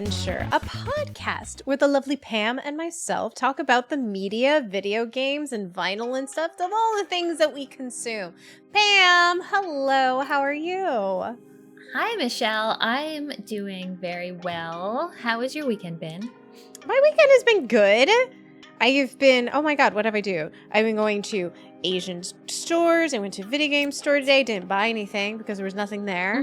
Adventure, a podcast where the lovely Pam and myself talk about the media, video games, and vinyl and stuff of all the things that we consume. Pam, hello, how are you? Hi, Michelle. I'm doing very well. How has your weekend been? My weekend has been good. I've been, oh my god, what have I do? I've been going to Asian stores. I went to a video game store today. Didn't buy anything because there was nothing there,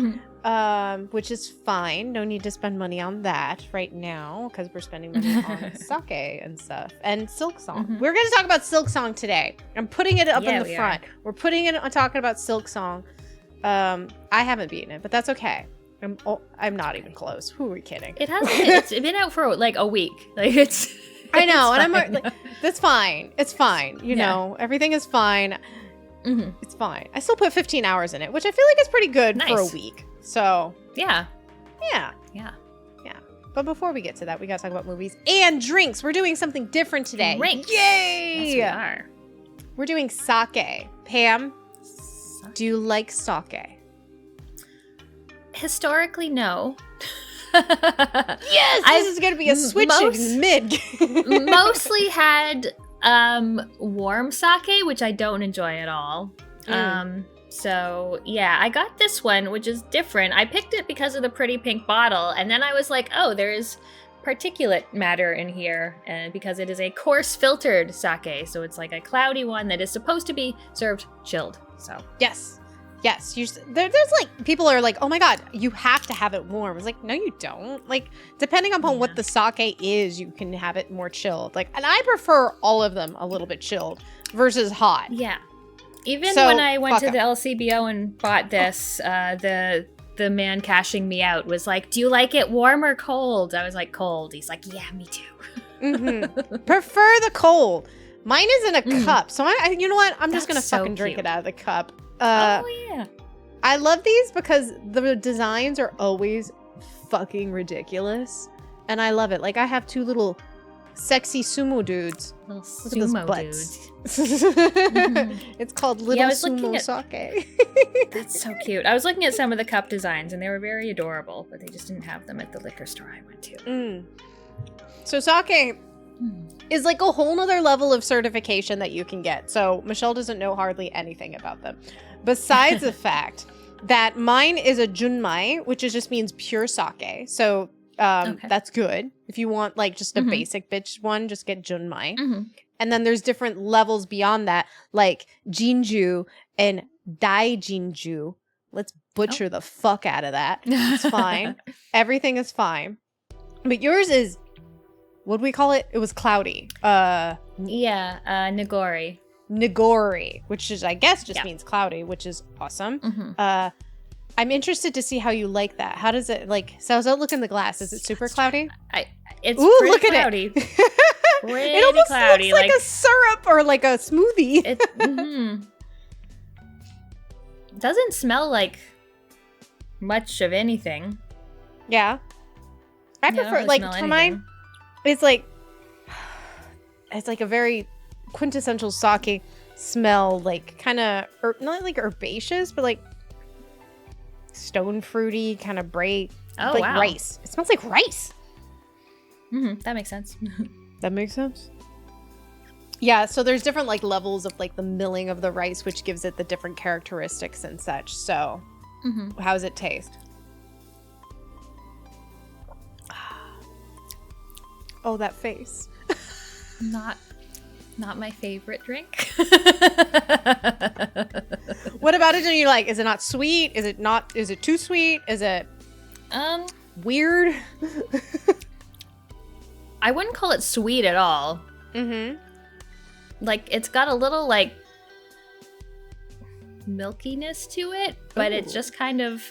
which is fine. No need to spend money on that right now because we're spending money on sake and stuff. And Silksong. We're going to talk about Silksong today. I'm putting it up in the front. We're putting it on talking about Silksong. I haven't beaten it, but that's okay. I'm not even close. Who are we kidding? It's been out for like a week. Like it's. I know, and I'm like, that's fine. It's fine. You know, everything is fine. It's fine. I still put 15 hours in it, which I feel like is pretty good for a week. So yeah. But before we get to that, we gotta talk about movies and drinks. We're doing something different today. Drinks. Yay! Yes, we are. We're doing sake. Pam, do you like sake? Historically, no. Yes, this is going to be a switch in mid. Mostly had warm sake, which I don't enjoy at all. So yeah, I got this one, which is different. I picked it because of the pretty pink bottle, and then I was like, oh, there's particulate matter in here, and because it is a coarse filtered sake, so it's like a cloudy one that is supposed to be served chilled. So yes. There's like, people are like, oh my god, you have to have it warm. It's like, no, you don't. Like, depending upon what the sake is, you can have it more chilled. Like, and I prefer all of them a little bit chilled versus hot. Yeah. Even when I went to the LCBO and bought this, the man cashing me out was like, do you like it warm or cold? I was like, cold. He's like, yeah, me too. Prefer the cold. Mine is in a cup. So you know what? I'm just going to fucking drink it out of the cup. Oh, yeah. I love these because the designs are always fucking ridiculous. And I love it. Like, I have two little sexy sumo dudes. Little sumo dudes. It's called Little Sumo Sake. That's so cute. I was looking at some of the cup designs, and they were very adorable, but they just didn't have them at the liquor store I went to. So sake is like a whole nother level of certification that you can get. So Michelle doesn't know hardly anything about them. Besides the fact that mine is a junmai, which just means pure sake. So that's good. If you want like just a basic bitch one, just get junmai. And then there's different levels beyond that, like jinju and daijinju. Let's butcher the fuck out of that. It's fine. Everything is fine. But yours is, what do we call it? It was cloudy. Nigori. Nigori, which is, I guess, just means cloudy, which is awesome. I'm interested to see how you like that. How does it, like, so does it look in the glass? Is it super cloudy? It's pretty look cloudy. At it. It almost cloudy, looks like a syrup or like a smoothie. It doesn't smell like much of anything. Yeah. I prefer, like, for mine, it's like a very quintessential sake smell, like kind of not like herbaceous, but like stone fruity, kind of bright, like rice. It smells like rice. That makes sense. That makes sense. Yeah, so there's different like levels of like the milling of the rice, which gives it the different characteristics and such. So, how does it taste? Oh, that face. Not my favorite drink. What about it? Do you like? Is it not sweet? Is it not? Is it too sweet? Is it weird? I wouldn't call it sweet at all. Like, it's got a little like milkiness to it, but it just kind of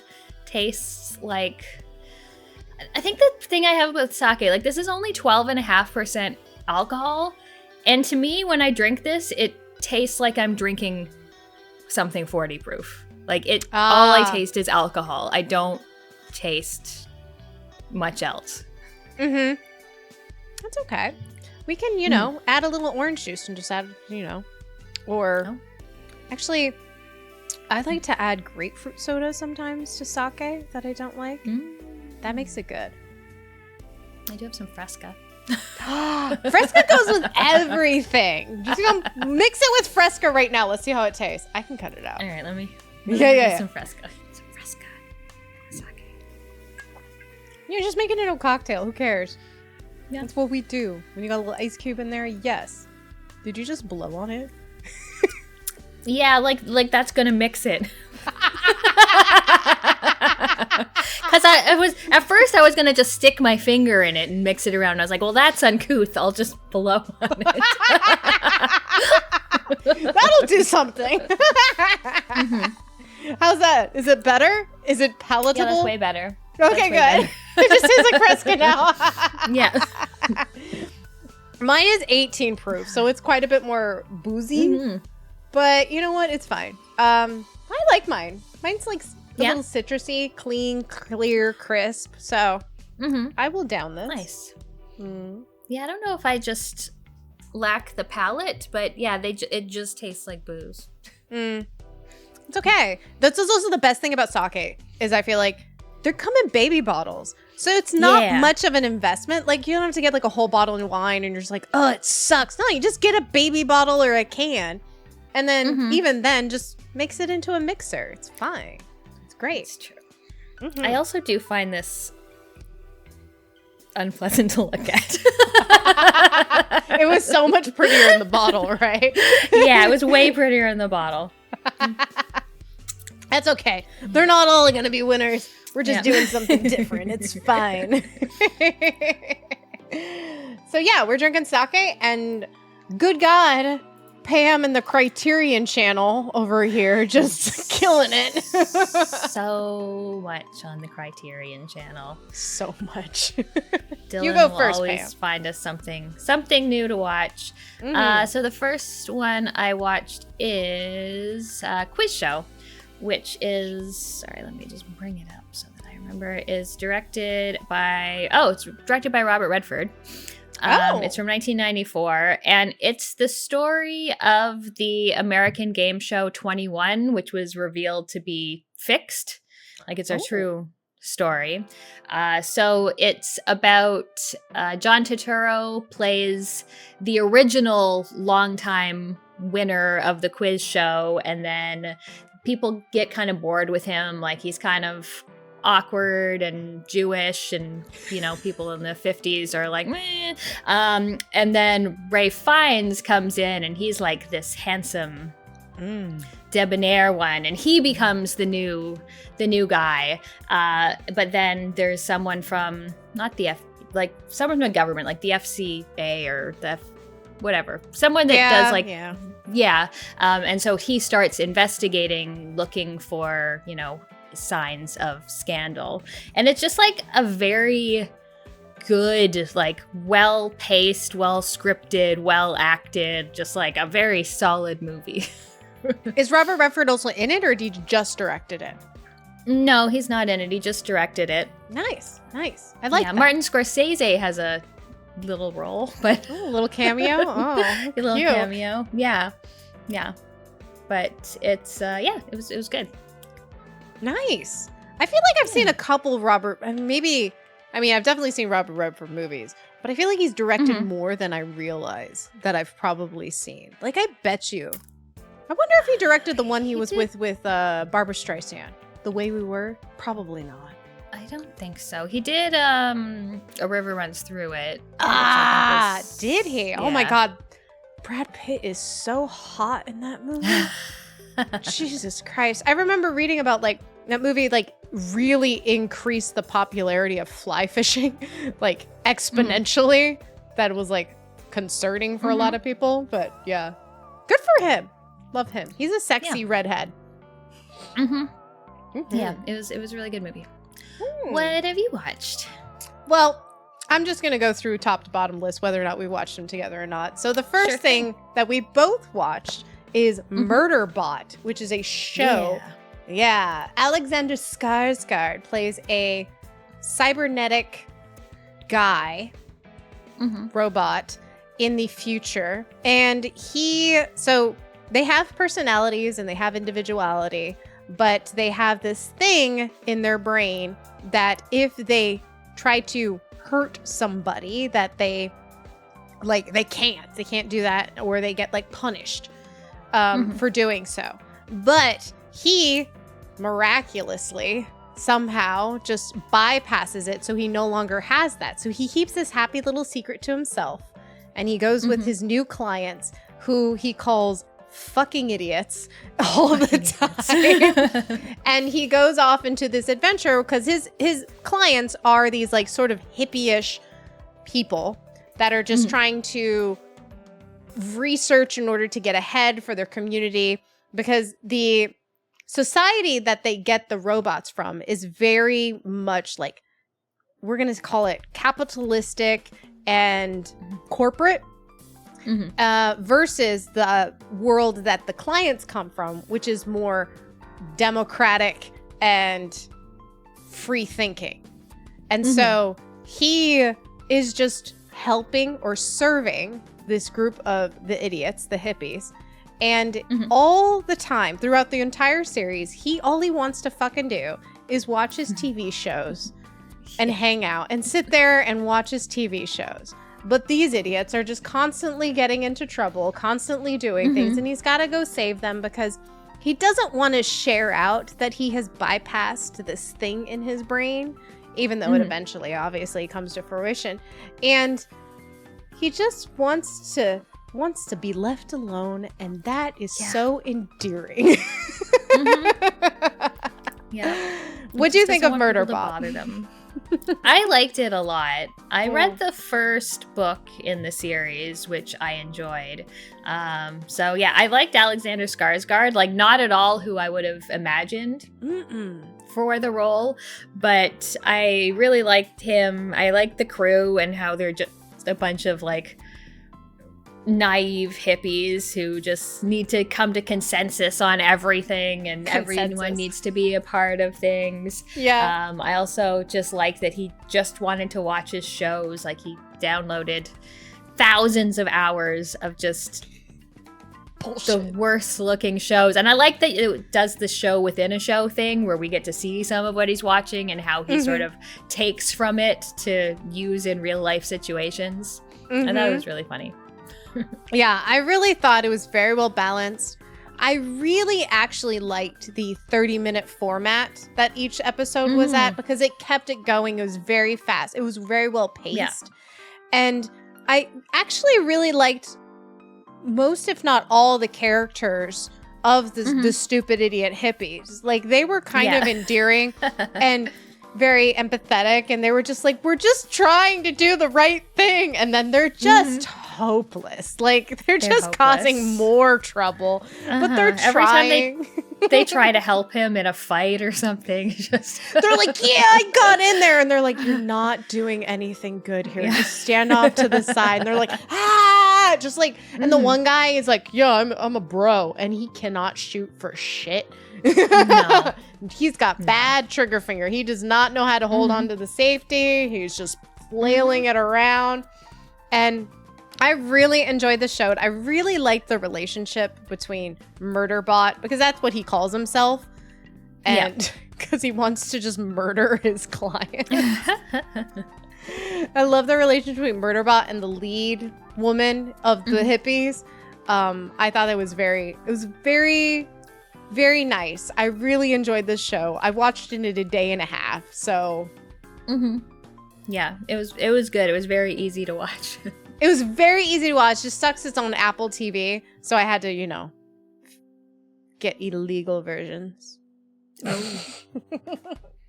tastes like. I think the thing I have with sake, like, this is only 12.5% alcohol. And to me, when I drink this, it tastes like I'm drinking something 40 proof. Like, all I taste is alcohol. I don't taste much else. That's okay. We can, add a little orange juice and just add, or actually, I like to add grapefruit soda sometimes to sake that I don't like. That makes it good. I do have some Fresca. Fresca goes with everything. Just mix it with Fresca right now. Let's see how it tastes. I can cut it out. All right, let me Yeah. some Fresca. Some Fresca. Sake. You're just making it a cocktail. Who cares? Yeah. That's what we do. When you got a little ice cube in there, yes. Did you just blow on it? Yeah, like that's gonna mix it. Because at first I was gonna just stick my finger in it and mix it around. I was like, well, that's uncouth. I'll just blow on it. That'll do something. Mm-hmm. How's that? Is it better? Is it palatable? Yeah, that's way better. Okay, good. It just tastes like Fresca now. Yeah. Mine is 18 proof, so it's quite a bit more boozy. Mm-hmm. But you know what? It's fine. I like mine. Mine's like a little citrusy, clean, clear, crisp. So I will down this. Nice. Yeah, I don't know if I just lack the palate, but yeah, it just tastes like booze. It's okay. That's also the best thing about sake is I feel like they're come in baby bottles. So it's not much of an investment. Like you don't have to get like a whole bottle of wine and you're just like, oh, it sucks. No, you just get a baby bottle or a can. And then even then, just mix it into a mixer. It's fine. It's great. It's true. I also do find this unpleasant to look at. It was so much prettier in the bottle, right? Yeah, it was way prettier in the bottle. That's okay. They're not all going to be winners. We're just doing something different. It's fine. So yeah, we're drinking sake, and good God, Pam and the Criterion Channel over here just killing it. So much on the Criterion Channel. So much. Dylan you go will first, always Pam. find us something new to watch. So the first one I watched is Quiz Show, which is, sorry, let me just bring it up so that I remember, is directed by Robert Redford. It's from 1994, and it's the story of the American game show 21, which was revealed to be fixed. Like, it's a true story. So it's about John Turturro plays the original longtime winner of the quiz show, and then people get kind of bored with him. Like, he's kind of awkward and Jewish, and people in the 50s are like meh. And then Ray Fiennes comes in, and he's like this handsome debonair one, and he becomes the new guy. But then there's someone from someone from the government, like the FCA or the whatever, someone that does and so he starts investigating, looking for signs of scandal, and it's just like a very good, like well-paced, well-scripted, well-acted, just like a very solid movie. Is Robert Redford also in it, or did he just directed it? No, he's not in it. He just directed it. Nice. I like that. Martin Scorsese has a little role, but a little cameo. A little cute cameo. Yeah. But it's it was good. Nice. I feel like I've seen a couple I've definitely seen Robert Redford movies, but I feel like he's directed more than I realize that I've probably seen. Like, I bet you. I wonder if he directed the one he was with Barbara Streisand. The Way We Were? Probably not. I don't think so. He did A River Runs Through It. Did he? Yeah. Oh my God. Brad Pitt is so hot in that movie. Jesus Christ. I remember reading about that movie really increased the popularity of fly fishing exponentially. That was concerning for a lot of people, but yeah. Good for him. Love him. He's a sexy redhead. Yeah, it was a really good movie. What have you watched? Well, I'm just going to go through top to bottom list whether or not we watched them together or not. So the first thing that we both watched is Murderbot, which is a show. Yeah. Alexander Skarsgård plays a cybernetic guy, robot, in the future. And they have personalities and they have individuality, but they have this thing in their brain that if they try to hurt somebody that they can't do that, or they get like punished for doing so. But he miraculously somehow just bypasses it, so he no longer has that. So he keeps this happy little secret to himself, and he goes with his new clients, who he calls fucking idiots all the time. And he goes off into this adventure because his clients are these like sort of hippie-ish people that are just trying to research in order to get ahead for their community, because the society that they get the robots from is very much like, we're going to call it capitalistic and corporate, versus the world that the clients come from, which is more democratic and free thinking. And so he is just helping or serving this group of the idiots, the hippies. And all the time throughout the entire series, all he wants to fucking do is watch his TV shows and hang out and sit there and watch his TV shows. But these idiots are just constantly getting into trouble, constantly doing things, and he's got to go save them because he doesn't want to share out that he has bypassed this thing in his brain, even though it eventually obviously comes to fruition. And he just wants to be left alone, and that is so endearing. Yeah. What do you think of Murderbot? I liked it a lot. I read the first book in the series, which I enjoyed. So yeah, I liked Alexander Skarsgård, like not at all who I would have imagined for the role, but I really liked him. I liked the crew and how they're just a bunch of like naive hippies who just need to come to consensus on everything, and everyone needs to be a part of things. Yeah. I also just liked that he just wanted to watch his shows. Like he downloaded thousands of hours of just bullshit, the worst looking shows. And I like that it does the show within a show thing where we get to see some of what he's watching and how he sort of takes from it to use in real life situations. And that was really funny. Yeah, I really thought it was very well balanced. I really actually liked the 30-minute format that each episode was at, because it kept it going. It was very fast. It was very well paced. Yeah. And I actually really liked most, if not all, the characters of the stupid idiot hippies. Like, they were kind of endearing and very empathetic, and they were just like, we're just trying to do the right thing, and then they're just hopeless. Like, they're just hopeless, causing more trouble, but they're trying. Every time they try to help him in a fight or something, they're like, yeah, I got in there, and they're like, you're not doing anything good here. Just stand off to the side. And they're like, just like, and the one guy is like, yeah, I'm a bro, and he cannot shoot for shit. No. He's got bad trigger finger. He does not know how to hold on to the safety. He's just flailing it around. And I really enjoyed the show. I really liked the relationship between Murderbot, because that's what he calls himself. And because he wants to just murder his client. I love the relationship between Murderbot and the lead woman of the hippies. I thought it was very, very nice. I really enjoyed this show. I watched it in a day and a half. So, yeah, it was good. It was very easy to watch. It was very easy to watch. Just sucks it's on Apple TV, so I had to, get illegal versions. But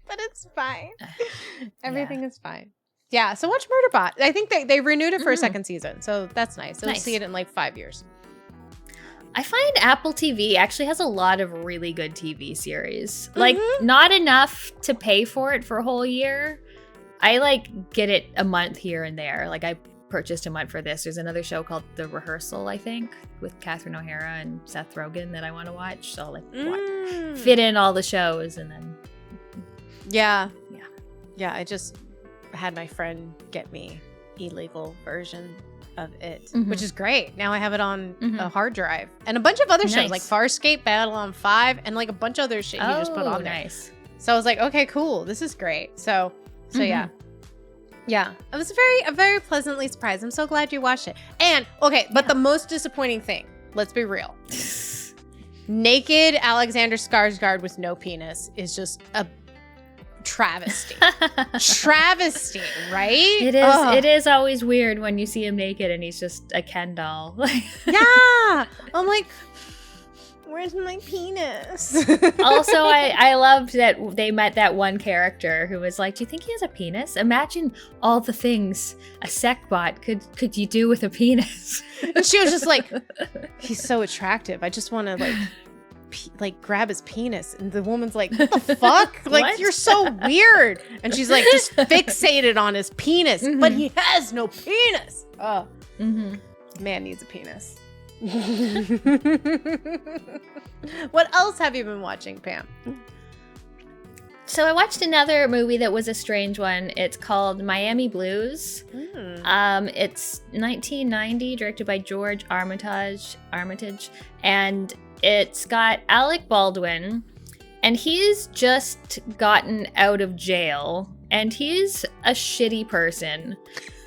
it's fine. Everything is fine. Yeah. So watch Murderbot. I think they renewed it for a second season, so that's nice. I'll see it in like 5 years. I find Apple TV actually has a lot of really good TV series. Like, not enough to pay for it for a whole year. I, get it a month here and there. Like, I purchased a month for this. There's another show called The Rehearsal, I think, with Catherine O'Hara and Seth Rogen that I want to watch. So I'll, fit in all the shows and then... Yeah, I just had my friend get me illegal version of it, which is great. Now I have it on a hard drive, and a bunch of other shows like Farscape, Babylon 5, and like a bunch of other shit you just put on there. So I was like, okay, cool, this is great. So yeah, Yeah, I was very pleasantly surprised. I'm so glad you watched it. And okay, but the most disappointing thing, let's be real. Naked Alexander Skarsgård with no penis is just a travesty. Travesty, right? It is. Ugh. It is always weird when you see him naked and he's just a Ken doll. Yeah, I'm like, where's my penis? Also, I loved that they met that one character who was like, do you think he has a penis? Imagine all the things a sec-bot could you do with a penis. And she was just like, he's so attractive. I just want to like grab his penis. And the woman's like, what the fuck? Like, what? You're so weird. And she's like, just fixated on his penis. Mm-hmm. But he has no penis. Oh, man needs a penis. What else have you been watching, Pam? So I watched another movie that was a strange one. It's called Miami Blues. It's 1990, directed by George Armitage, and it's got Alec Baldwin, and he's just gotten out of jail, and he's a shitty person.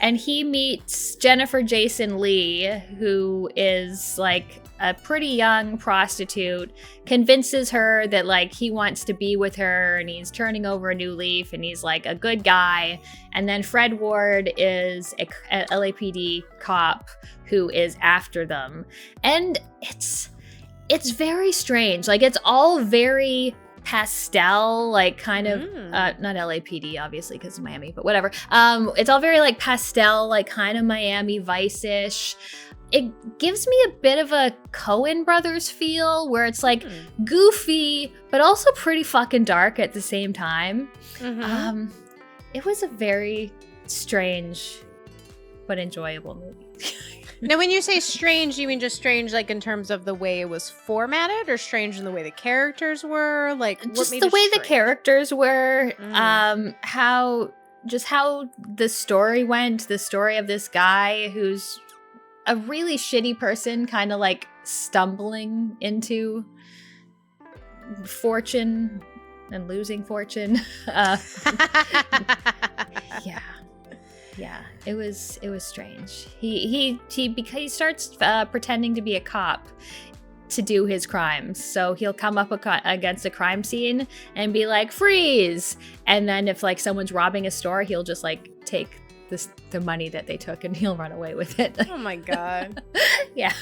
And he meets Jennifer Jason Leigh, who is like a pretty young prostitute, convinces her that like he wants to be with her and he's turning over a new leaf and he's like a good guy. And then Fred Ward is a LAPD cop who is after them. And it's very strange. Like, it's all very pastel, like kind of not LAPD obviously because of Miami, but whatever. It's all very like pastel, like kind of Miami Vice-ish. It gives me a bit of a Coen Brothers feel where it's like goofy but also pretty fucking dark at the same time. It was a very strange but enjoyable movie. Now, when you say strange, you mean just strange like in terms of the way it was formatted, or strange in the way the characters were? Like, just the way the characters were, how the story went, the story of this guy who's a really shitty person, kind of like stumbling into fortune and losing fortune. Yeah, it was strange. He starts pretending to be a cop to do his crimes. So he'll come up against a crime scene and be like, freeze! And then if like someone's robbing a store, he'll just like take the money that they took and he'll run away with it. Oh my god. Yeah.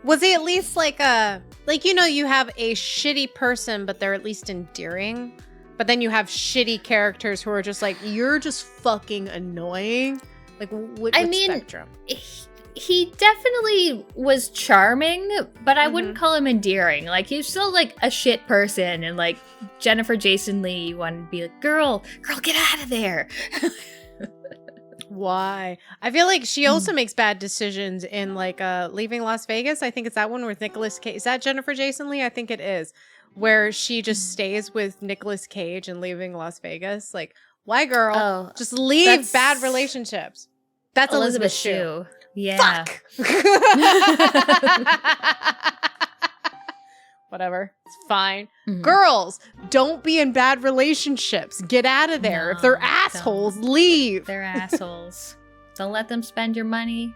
Was he at least like you have a shitty person, but they're at least endearing? But then you have shitty characters who are just like, you're just fucking annoying. Like, what spectrum? He definitely was charming, but I wouldn't call him endearing. Like, he's still like a shit person. And like Jennifer Jason Leigh, you want to be like, girl, get out of there. Why? I feel like she also makes bad decisions in like Leaving Las Vegas. I think it's that one with Nicolas Cage. Is that Jennifer Jason Leigh? I think it is. Where she just stays with Nicolas Cage and Leaving Las Vegas. Like, why, girl? Oh, just leave bad relationships. That's Elizabeth Shue. Yeah. Fuck. Whatever. It's fine. Girls, don't be in bad relationships. Get out of there. If they're assholes, leave. They're assholes. Don't let them spend your money.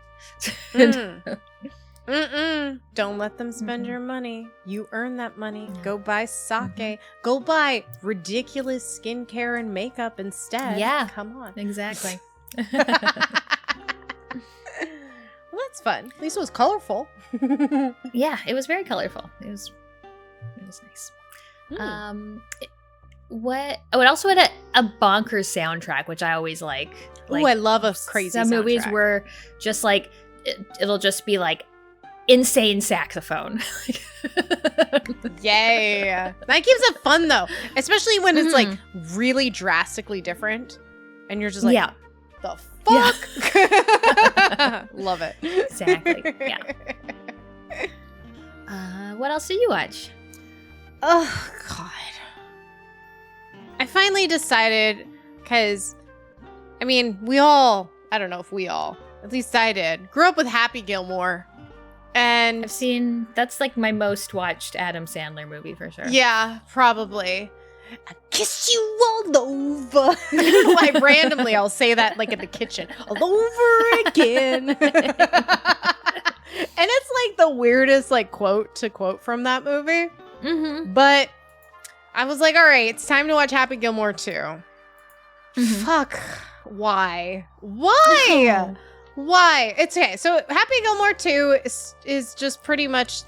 Don't let them spend your money. You earn that money. Go buy sake. Go buy ridiculous skincare and makeup instead. Yeah. Come on. Exactly. Well, that's fun. At least it was colorful. Yeah, it was very colorful. It was nice. It also had a bonkers soundtrack, which I always like. Ooh, I love a crazy some soundtrack. Movies were just like, it'll just be like insane saxophone. Yay. That keeps it fun though, especially when it's like really drastically different and you're just like, yeah, the fuck. Yeah. Love it. Exactly. Yeah. What else did you watch? Oh god, I finally decided, because I mean, I don't know if we all, at least I did, grew up with Happy Gilmore. And I've seen, that's like my most watched Adam Sandler movie for sure. Yeah, probably. I kiss you all over. I don't know why randomly I'll say that like in the kitchen. All over again. And it's like the weirdest like quote to quote from that movie. Mm-hmm. But I was like, all right, it's time to watch Happy Gilmore 2. Mm-hmm. Fuck. Why? Why? Why? It's okay. So Happy Gilmore 2 is just pretty much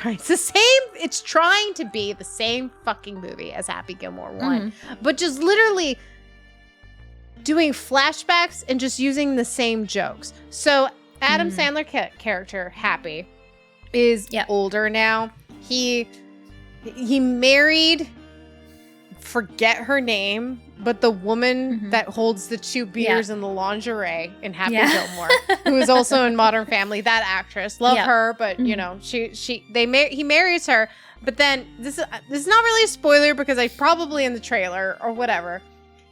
it's the same. It's trying to be the same fucking movie as Happy Gilmore 1, but just literally doing flashbacks and just using the same jokes. So Adam Sandler character, Happy, is older now. He married, forget her name, but the woman that holds the 2 beers and the lingerie in Happy Gilmore, who is also in Modern Family, that actress, love her, but you know, he marries her, but then this is not really a spoiler because I probably in the trailer or whatever,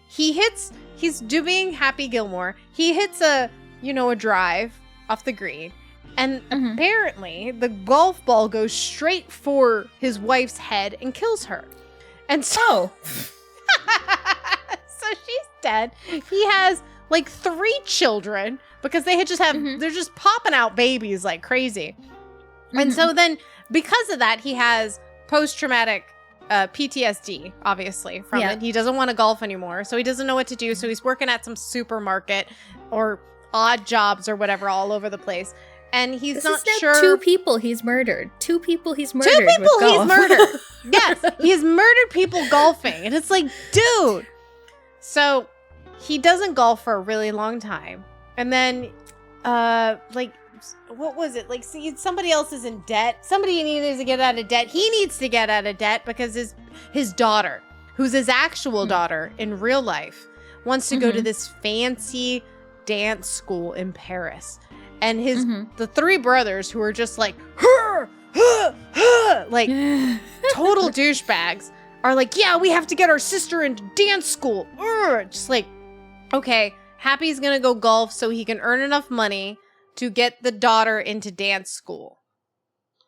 he's doing Happy Gilmore, he hits a drive off the green, and apparently the golf ball goes straight for his wife's head and kills her. And so, so she's dead. He has like 3 children because they're just popping out babies like crazy. And so then because of that, he has post-traumatic PTSD, obviously, from it. He doesn't want to golf anymore. So he doesn't know what to do. So he's working at some supermarket or odd jobs or whatever all over the place. And he's not sure. 2 people he's murdered. 2 people he's murdered. 2 people he's murdered. Yes, he's murdered people golfing. And it's like, dude. So he doesn't golf for a really long time. And then, what was it? Like, see, somebody else is in debt. Somebody needs to get out of debt. He needs to get out of debt because his daughter, who's his actual daughter in real life, wants to go to this fancy dance school in Paris. And the 3 brothers who are just like, like total douchebags are like, yeah, we have to get our sister into dance school. Just like, okay, Happy's going to go golf so he can earn enough money to get the daughter into dance school.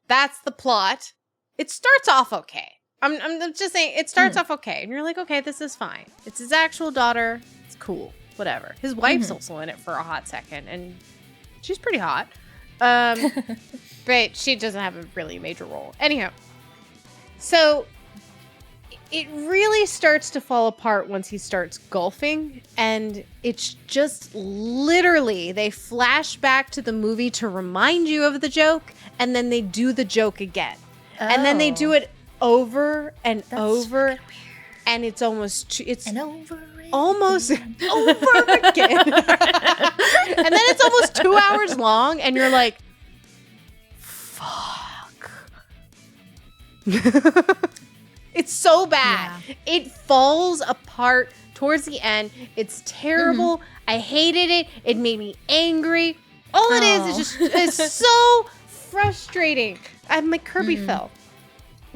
That's the plot. It starts off okay. I'm just saying, it starts off okay. And you're like, okay, this is fine. It's his actual daughter. It's cool. Whatever. His wife's also in it for a hot second. And she's pretty hot. But she doesn't have a really major role. Anyhow. So it really starts to fall apart once he starts golfing. And it's just literally, they flash back to the movie to remind you of the joke. And then they do the joke again. Oh. And then they do it over and over. And it's almost, almost over again. And then it's almost 2 hours long. And you're like, fuck. It's so bad. Yeah. It falls apart towards the end. It's terrible. I hated it. It made me angry. All it is it's so frustrating. My Kirby fell.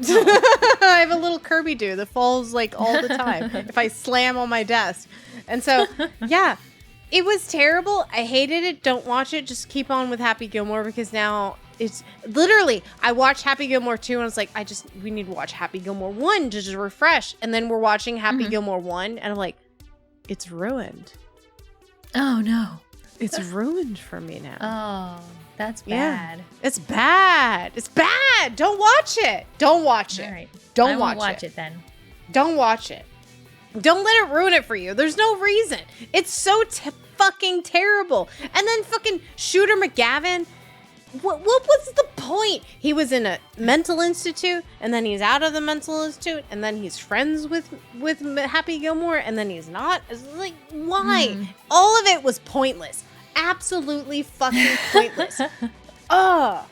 I have a little Kirby dude that falls like all the time if I slam on my desk. And so, yeah, it was terrible. I hated it. Don't watch it. Just keep on with Happy Gilmore because now it's literally, I watched Happy Gilmore 2 and I was like, we need to watch Happy Gilmore 1 to just refresh. And then we're watching Happy Gilmore 1 and I'm like, it's ruined. Oh, no. It's ruined for me now. Oh, that's bad. Yeah. It's bad. It's bad. Don't watch it. Don't watch it. All right. Don't watch it then. Don't watch it. Don't let it ruin it for you. There's no reason. It's so fucking terrible. And then fucking Shooter McGavin. What was the point? He was in a mental institute, and then he's out of the mental institute, and then he's friends with Happy Gilmore, and then he's not. It's like, why? All of it was pointless. Absolutely fucking pointless. Ugh.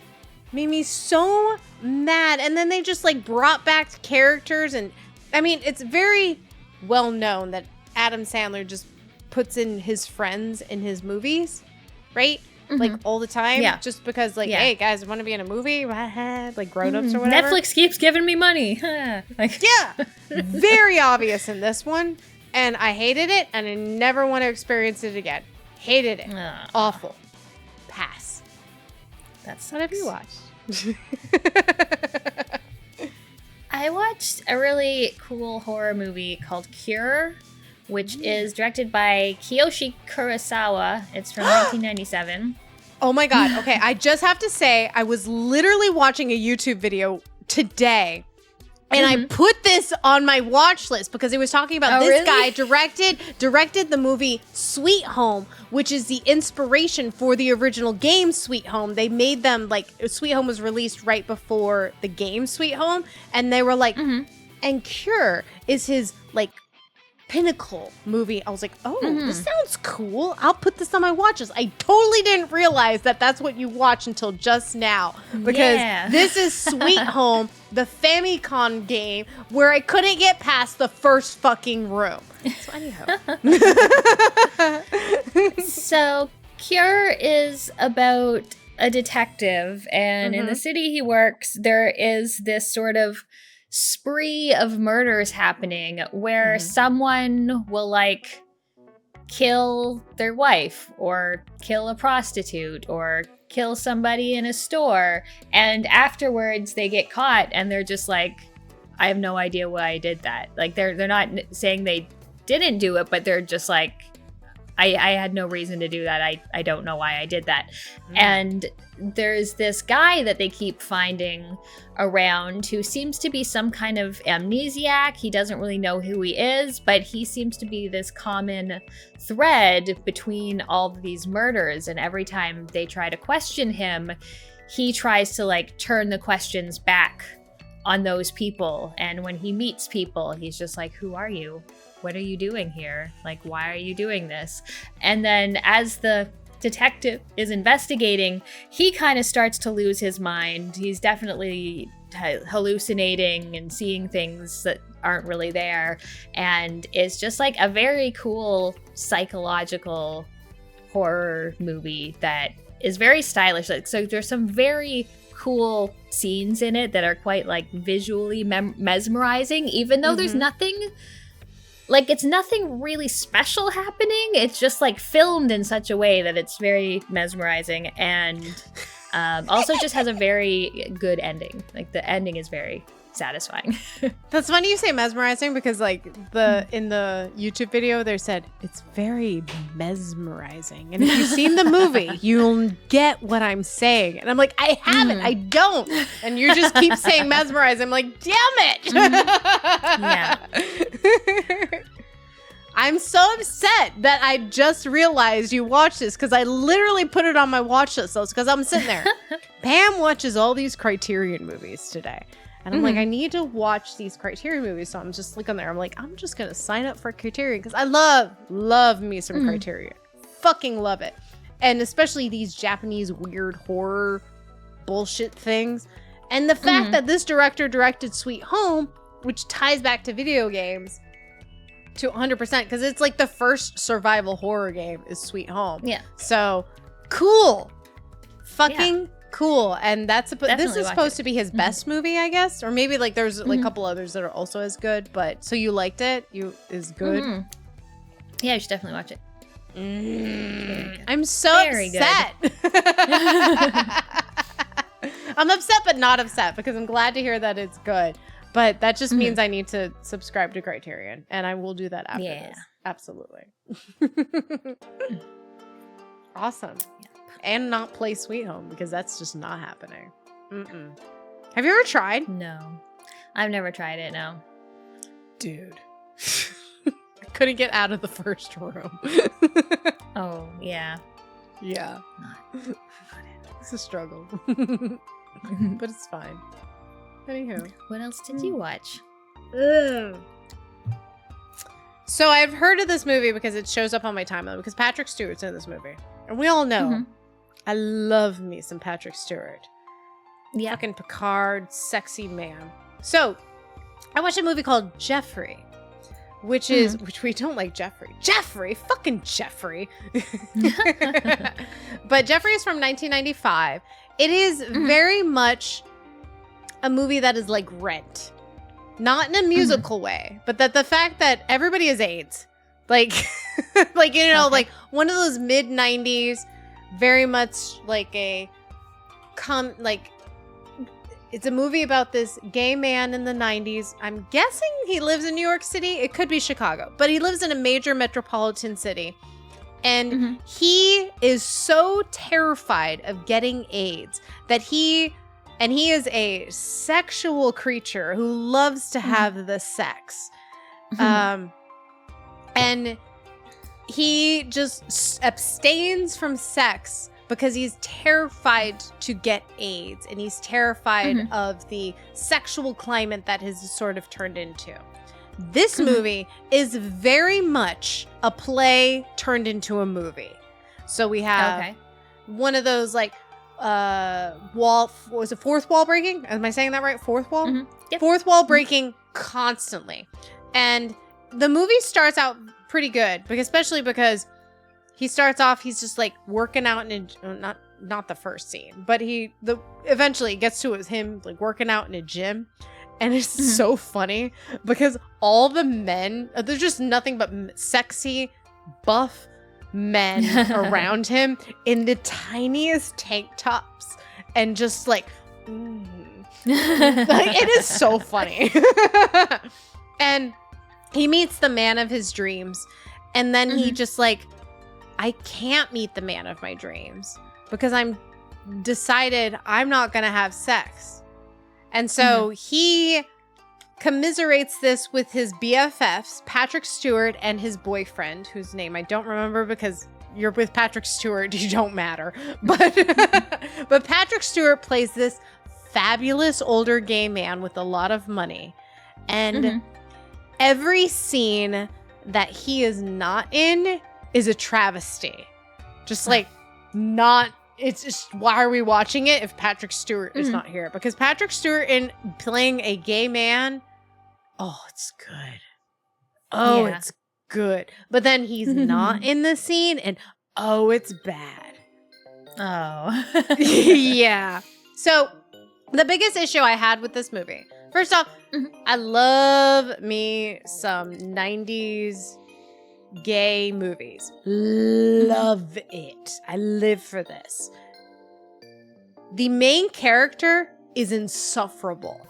Made me so mad. And then they just like brought back characters, and I mean, it's very well known that Adam Sandler just puts in his friends in his movies, right? Like all the time, just because like, hey guys, want to be in a movie? Like grown-ups or whatever. Netflix keeps giving me money. Like, yeah, very obvious in this one, and I hated it, and I never want to experience it again. Hated it. Awful. Pass. That's what have you watched? I watched a really cool horror movie called Cure, which is directed by Kiyoshi Kurosawa. It's from 1997. Oh my God. Okay, I just have to say, I was literally watching a YouTube video today, and I put this on my watch list because it was talking about this guy directed the movie Sweet Home, which is the inspiration for the original game Sweet Home. They made them, like, Sweet Home was released right before the game Sweet Home, and they were like, and Cure is his, like, pinnacle movie. I was like, oh, this sounds cool. I'll put this on my watch list. I totally didn't realize that that's what you watch until just now, because this is Sweet Home, the Famicom game where I couldn't get past the first fucking room. So anyhow. So Cure is about a detective, and in the city he works, there is this sort of spree of murders happening where someone will, like, kill their wife or kill a prostitute or kill somebody in a store, and afterwards they get caught and they're just like, I have no idea why I did that. Like, they're not saying they didn't do it, but they're just like, I had no reason to do that. I don't know why I did that. And there's this guy that they keep finding around who seems to be some kind of amnesiac. He doesn't really know who he is, but he seems to be this common thread between all of these murders. And every time they try to question him, he tries to, like, turn the questions back on those people. And when he meets people, he's just like, who are you? What are you doing here? Like, why are you doing this? And then as the detective is investigating, he kind of starts to lose his mind. He's definitely hallucinating and seeing things that aren't really there. And it's just like a very cool psychological horror movie that is very stylish. Like, so there's some very cool scenes in it that are quite, like, visually mesmerizing, even though there's nothing... Like, it's nothing really special happening. It's just, like, filmed in such a way that it's very mesmerizing, and also just has a very good ending. Like, the ending is very satisfying. That's funny you say mesmerizing, because, like, in the YouTube video they said it's very mesmerizing, and if you've seen the movie you'll get what I'm saying, and I'm like, I haven't, I don't, and you just keep saying mesmerizing. I'm like, damn it. Yeah. I'm so upset that I just realized you watched this, because I literally put it on my watch list, because I'm sitting there. Pam watches all these Criterion movies today. And I'm like, I need to watch these Criterion movies. So I'm just like on there. I'm like, I'm just going to sign up for Criterion, because I love me some Criterion. Fucking love it. And especially these Japanese weird horror bullshit things. And the fact that this director directed Sweet Home, which ties back to video games to 100%, because it's like the first survival horror game is Sweet Home. Yeah. So cool. Fucking cool. And this is supposed to be his best movie, I guess, or maybe like there's like a couple others that are also as good. But so you liked it? Is good. Yeah, you should definitely watch it. I'm so upset. I'm upset but not upset, because I'm glad to hear that it's good. But that just means I need to subscribe to Criterion, and I will do that after this. Absolutely. Awesome. And not play Sweet Home, because that's just not happening. Have you ever tried? No. I've never tried it, no. Dude. I couldn't get out of the first room. Oh, yeah. Yeah. It's a struggle. But it's fine. Anywho. What else did you watch? So I've heard of this movie because it shows up on my timeline, because Patrick Stewart's in this movie. And we all know I love me some Patrick Stewart. Yeah. Fucking Picard, sexy man. So I watched a movie called Jeffrey, which we don't like Jeffrey. Fucking Jeffrey. But Jeffrey is from 1995. It is very much a movie that is like Rent. Not in a musical way, but that the fact that everybody has AIDS. Like, like, you know, like one of those mid-90s, very much like it's a movie about this gay man in the 90s. I'm guessing he lives in New York City. It could be Chicago, but he lives in a major metropolitan city. And he is so terrified of getting AIDS that he is a sexual creature who loves to have the sex. And he just abstains from sex because he's terrified to get AIDS, and he's terrified of the sexual climate that has sort of turned into. This movie is very much a play turned into a movie. So we have one of those like fourth wall breaking? Am I saying that right? Fourth wall? Yep. Fourth wall breaking constantly. And the movie starts out pretty good, especially because he starts off, he's just like working out in a, not the first scene, but eventually it gets to him like working out in a gym. And it's so funny because all the men, there's just nothing but sexy, buff men around him in the tiniest tank tops and just like, like it is so funny. And he meets the man of his dreams, and then he just like, I can't meet the man of my dreams because I'm decided I'm not gonna have sex. And so he commiserates this with his BFFs, Patrick Stewart and his boyfriend, whose name I don't remember because you're with Patrick Stewart, you don't matter. But but Patrick Stewart plays this fabulous older gay man with a lot of money. And every scene that he is not in is a travesty. Just like not, it's just, why are we watching it if Patrick Stewart is not here? Because Patrick Stewart in playing a gay man, oh, it's good. Oh, it's good. But then he's not in the scene and oh, it's bad. Oh. Yeah. So the biggest issue I had with this movie, first off, I love me some 90s gay movies. Love it. I live for this. The main character is insufferable.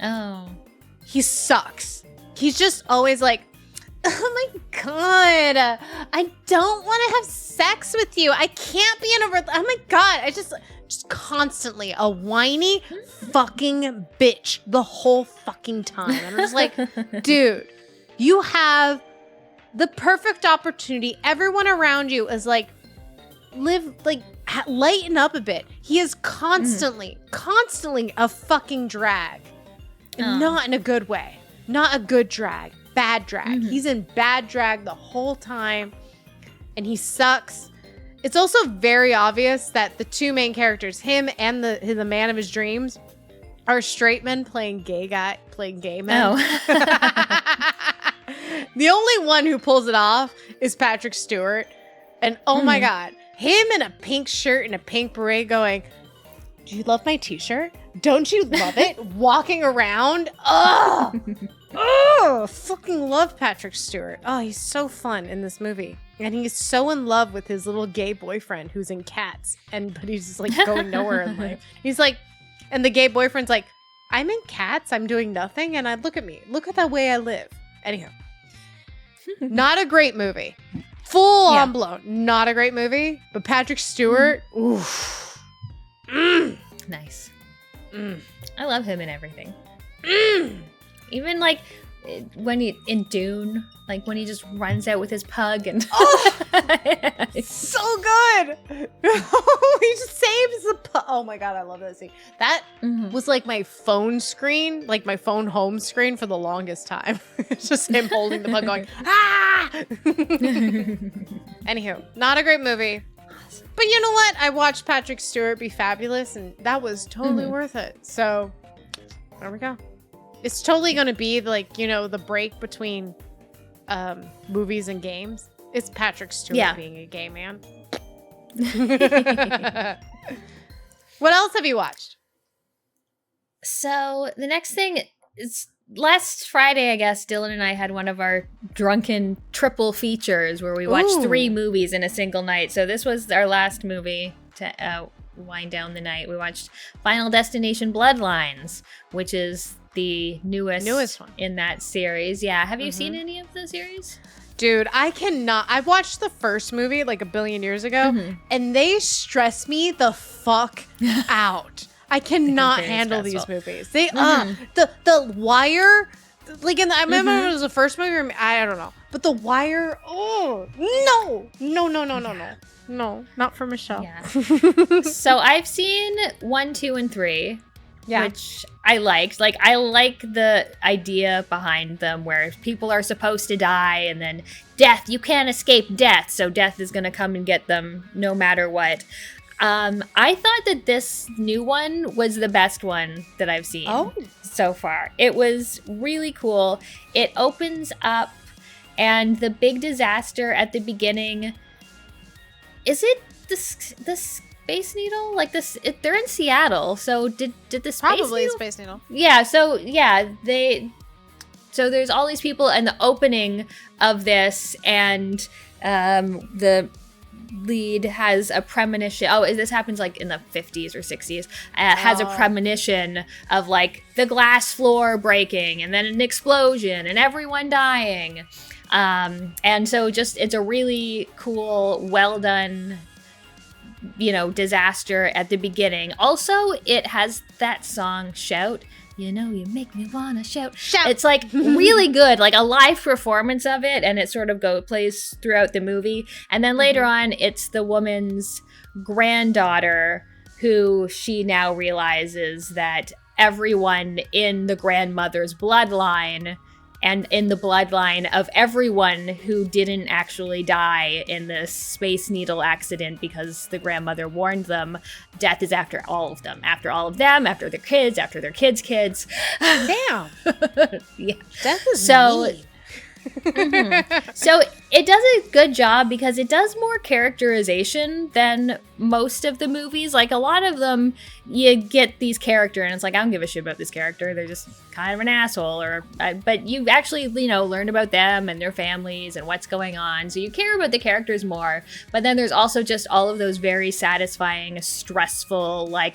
Oh. He sucks. He's just always like, oh my God, I don't want to have sex with you. I can't be in a, oh my God. I just constantly a whiny fucking bitch the whole fucking time. And I'm just like, dude, you have the perfect opportunity. Everyone around you is like, lighten up a bit. He is constantly a fucking drag. Not in a good way. Not a good drag. Bad drag. He's in bad drag the whole time. And he sucks. It's also very obvious that the two main characters, him and the man of his dreams, are straight men playing gay men. Oh. The only one who pulls it off is Patrick Stewart. And oh my God, him in a pink shirt and a pink beret going, do you love my t-shirt? Don't you love it? Walking around. Oh, fucking love Patrick Stewart. Oh, he's so fun in this movie. And he's so in love with his little gay boyfriend who's in Cats. But he's just like going nowhere in life. He's like, and the gay boyfriend's like, I'm in Cats. I'm doing nothing. And look at me. Look at the way I live. Anyhow. Not a great movie. Full on blown. Not a great movie. But Patrick Stewart, oof. Nice. I love him in everything. Even like when he in Dune, like when he just runs out with his pug and so good. He just saves the pug. Oh my God, I love that scene. That was like my phone screen, like my phone home screen for the longest time. It's just him holding the pug going, ah! Anywho, not a great movie. But you know what? I watched Patrick Stewart be fabulous, and that was totally worth it. So, there we go. It's totally going to be like, you know, the break between movies and games. It's Patrick Stewart being a gay man. What else have you watched? So, the next thing is last Friday, I guess, Dylan and I had one of our drunken triple features where we watched 3 movies in a single night. So this was our last movie to wind down the night. We watched Final Destination Bloodlines, which is the newest one in that series. Yeah. Have you seen any of the series? Dude, I cannot. I watched the first movie like a billion years ago, and they stress me the fuck out. I cannot handle these movies. They the Wire, like I remember it was the first movie. I don't know, but the Wire. Oh no, not for Michelle. Yeah. So I've seen 1, 2, and 3. Yeah. Which I liked. Like, I like the idea behind them where people are supposed to die and then death, you can't escape death. So death is going to come and get them no matter what. I thought that this new one was the best one that I've seen so far. It was really cool. It opens up and the big disaster at the beginning. Is it the Space Needle? Like this, they're in Seattle. So did the Space Probably Needle? Space Needle. Yeah. So so there's all these people and the opening of this, and the lead has a premonition. Oh, this happens like in the 50s or 60s. Has a premonition of like the glass floor breaking and then an explosion and everyone dying. And so it's a really cool, well done, disaster at the beginning. Also, it has that song Shout. You make me wanna shout. It's like really good, like a live performance of it, and it sort of plays throughout the movie. And then later on, it's the woman's granddaughter who she now realizes that everyone in the grandmother's bloodline and in the bloodline of everyone who didn't actually die in this Space Needle accident because the grandmother warned them, death is after all of them, after their kids, after their kids' kids. Damn. Yeah. Death is mean. So it does a good job because it does more characterization than most of the movies. Like a lot of them, you get these character and it's like, I don't give a shit about this character. They're just kind of an asshole. But you actually, learn about them and their families and what's going on. So you care about the characters more. But then there's also just all of those very satisfying, stressful, like,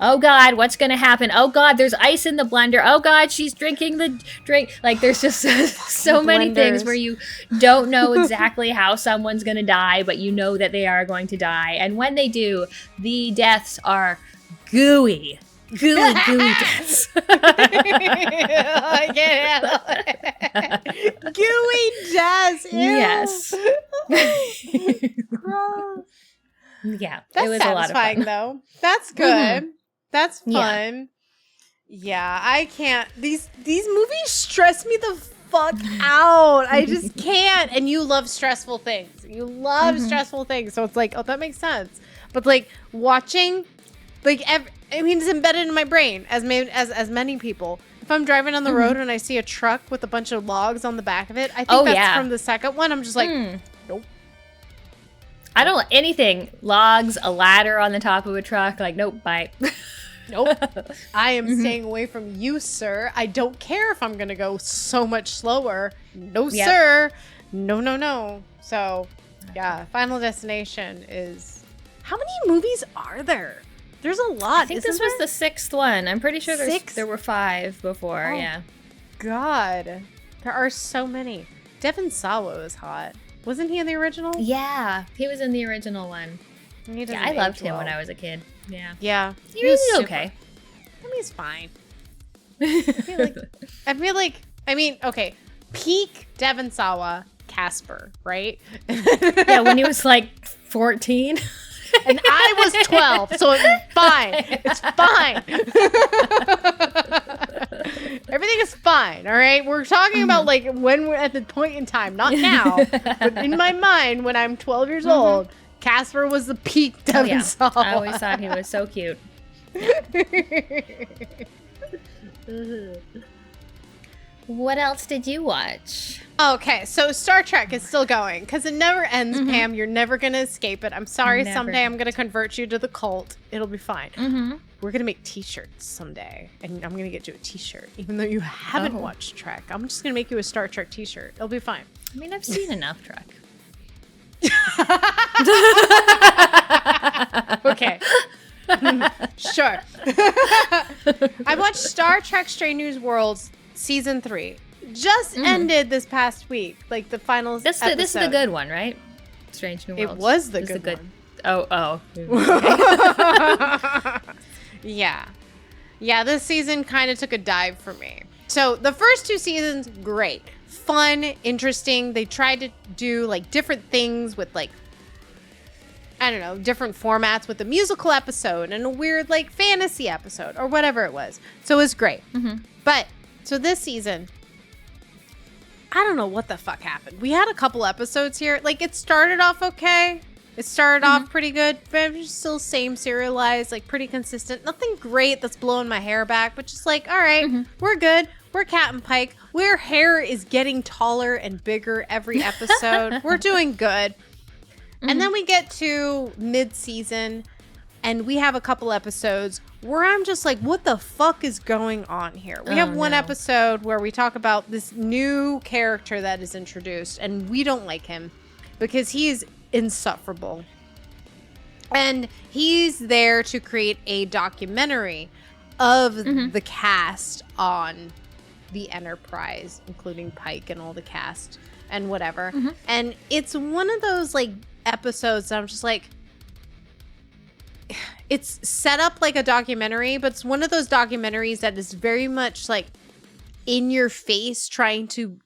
oh God, what's going to happen? Oh God, there's ice in the blender. Oh God, she's drinking the drink. Like there's just so many things where you don't know exactly how someone's going to die, but you know that they are going to die. And when they do, the deaths are gooey deaths. I can't handle it. Gooey deaths. Ew. Yes. Gross. Yeah, that's it was a lot of fun. Though. That's good. That's fun. Yeah, I can't. These movies stress me the fuck out. I just can't. And you love stressful things. You love stressful things. So it's like, oh, that makes sense. But like watching, like, it's embedded in my brain as many people. If I'm driving on the road and I see a truck with a bunch of logs on the back of it, I think that's from the second one. I'm just like, nope. I don't anything. Logs, a ladder on the top of a truck. Like, nope, bye. Nope. I am staying away from you, sir. I don't care if I'm going to go so much slower. No, sir. No. So, yeah, Final Destination is... How many movies are there? There's a lot. I think this was the 6th one. I'm pretty sure there were 5 before. Oh, yeah. God. There are so many. Devon Sawa was hot. Wasn't he in the original? Yeah, he was in the original one. I loved him when I was a kid. Yeah. Yeah. He was okay. I mean, he's fine. I feel like, okay. Peak Devon Sawa, Casper, right? Yeah, when he was like 14. And I was 12, so it's fine. It's fine. Everything is fine, all right? We're talking about like when we're at the point in time, not now, but in my mind when I'm 12 years old, Casper was the peak Devon Sawa. I always thought he was so cute. What else did you watch? Okay, so Star Trek is still going because it never ends, Pam. You're never going to escape it. I'm sorry. Someday I'm going to convert you to the cult. It'll be fine. We're going to make t-shirts someday, and I'm going to get you a t-shirt. Even though you haven't watched Trek, I'm just going to make you a Star Trek t-shirt. It'll be fine. I mean, I've seen enough Trek. Sure. I watched Star Trek Strange New Worlds season 3. Just ended this past week, like the final episode. This is the good one, right? Strange New Worlds. It was the good one. Oh. Yeah. Yeah, this season kind of took a dive for me. So the first 2 seasons, great. Fun, interesting. They tried to do like different things with like, I don't know, different formats with a musical episode and a weird like fantasy episode or whatever it was. So it was great. But so this season, I don't know what the fuck happened. We had a couple episodes here. Like it started off okay. It started off pretty good, but it's still same serialized, like pretty consistent. Nothing great that's blowing my hair back, but just like, all right, we're good. We're Cat and Pike. Our hair is getting taller and bigger every episode. We're doing good. And then we get to mid-season, and we have a couple episodes where I'm just like, what the fuck is going on here? We have one episode where we talk about this new character that is introduced, and we don't like him because he's insufferable. And he's there to create a documentary of the cast on the Enterprise, including Pike and all the cast and whatever. And it's one of those like episodes that I'm just like, it's set up like a documentary, but it's one of those documentaries that is very much like in your face, trying to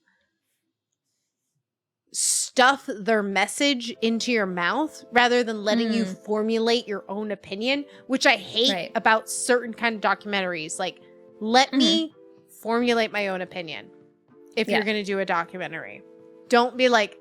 stuff their message into your mouth rather than letting you formulate your own opinion, which I hate about certain kind of documentaries. Like, let me formulate my own opinion if you're going to do a documentary. Don't be like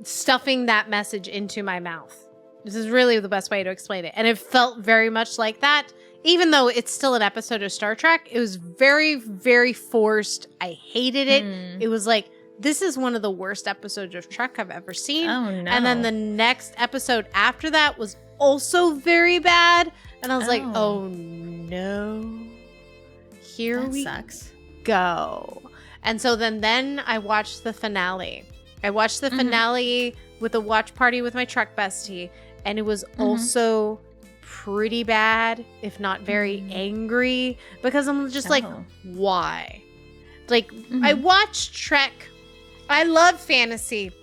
stuffing that message into my mouth. This is really the best way to explain it. And it felt very much like that. Even though it's still an episode of Star Trek, it was very, very forced. I hated it. It was like, this is one of the worst episodes of Trek I've ever seen. Oh, no. And then the next episode after that was also very bad. And I was like, oh, no. Here that we sucks. Go. And so then I watched the finale. I watched the finale with a watch party with my Trek bestie. And it was also pretty bad, if not very angry. Because I'm just like, why? Like, I watched Trek. I love fantasy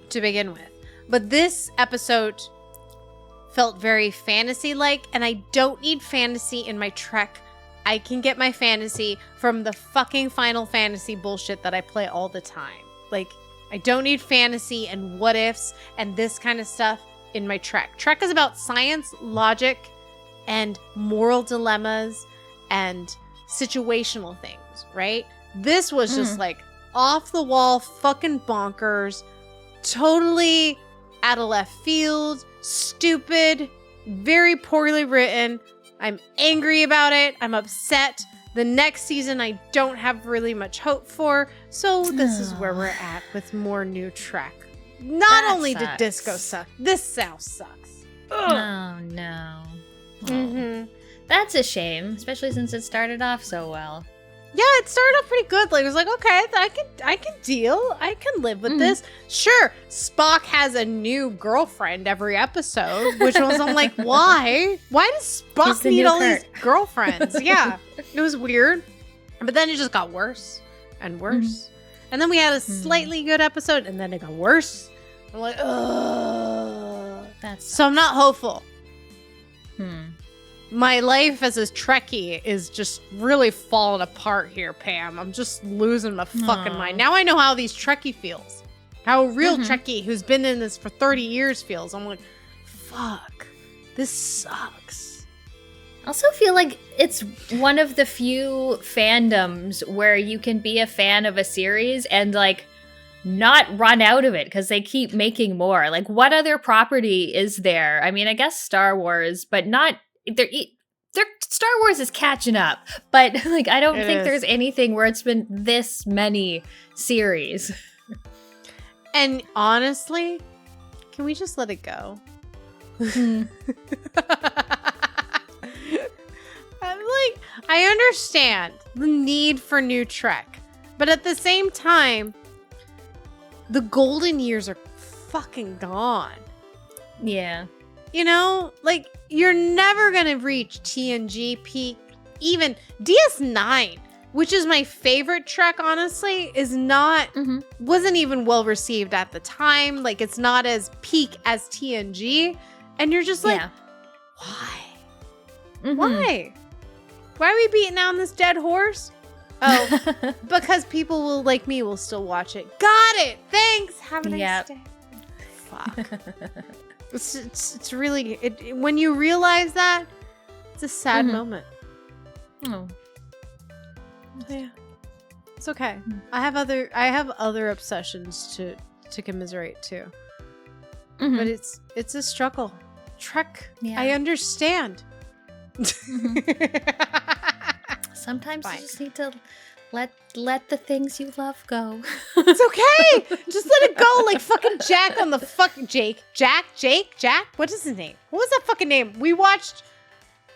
to begin with, but this episode felt very fantasy-like, and I don't need fantasy in my Trek. I can get my fantasy from the fucking Final Fantasy bullshit that I play all the time. Like, I don't need fantasy and what-ifs and this kind of stuff in my Trek. Trek is about science, logic, and moral dilemmas and situational things, right? This was just like, off the wall, fucking bonkers, totally out of left field, stupid, very poorly written. I'm angry about it. I'm upset. The next season I don't have really much hope for. So this is where we're at with more new Trek. Not only did Disco suck, this now sucks. Ugh. Oh no. That's a shame, especially since it started off so well. Yeah, it started off pretty good. Like, it was like, okay, I can deal. I can live with this. Sure, Spock has a new girlfriend every episode, which was, I'm like, why? Why does Spock need all these girlfriends? Yeah, it was weird. But then it just got worse and worse. And then we had a slightly good episode, and then it got worse. I'm like, ugh. So I'm not hopeful. My life as a Trekkie is just really falling apart here, Pam. I'm just losing my fucking mind. Now I know how these Trekkie feels. How a real Trekkie who's been in this for 30 years feels. I'm like, fuck, this sucks. I also feel like it's one of the few fandoms where you can be a fan of a series and like not run out of it because they keep making more. Like, what other property is there? I mean, I guess Star Wars, but not... Their Star Wars is catching up, but like I don't think there's anything where it's been this many series. And honestly, can we just let it go? I'm like, I understand the need for new Trek, but at the same time, the golden years are fucking gone. Yeah. you know, like, you're never going to reach TNG peak. Even DS9, which is my favorite Trek, honestly, is not, wasn't even well received at the time. Like, it's not as peak as TNG. And you're just like, why? Why? Why are we beating down this dead horse? Oh, because people will like me will still watch it. Got it. Thanks. Have a nice day. Fuck. It's really, when you realize that, it's a sad moment. Oh. Yeah. It's okay. I have other obsessions to commiserate too. But it's a struggle. Trek. Yeah. I understand. Sometimes you just need to let the things you love go. It's okay. Just let it go, like fucking Jack on the fucking Jake. Jack? What is his name? What was that fucking name? We watched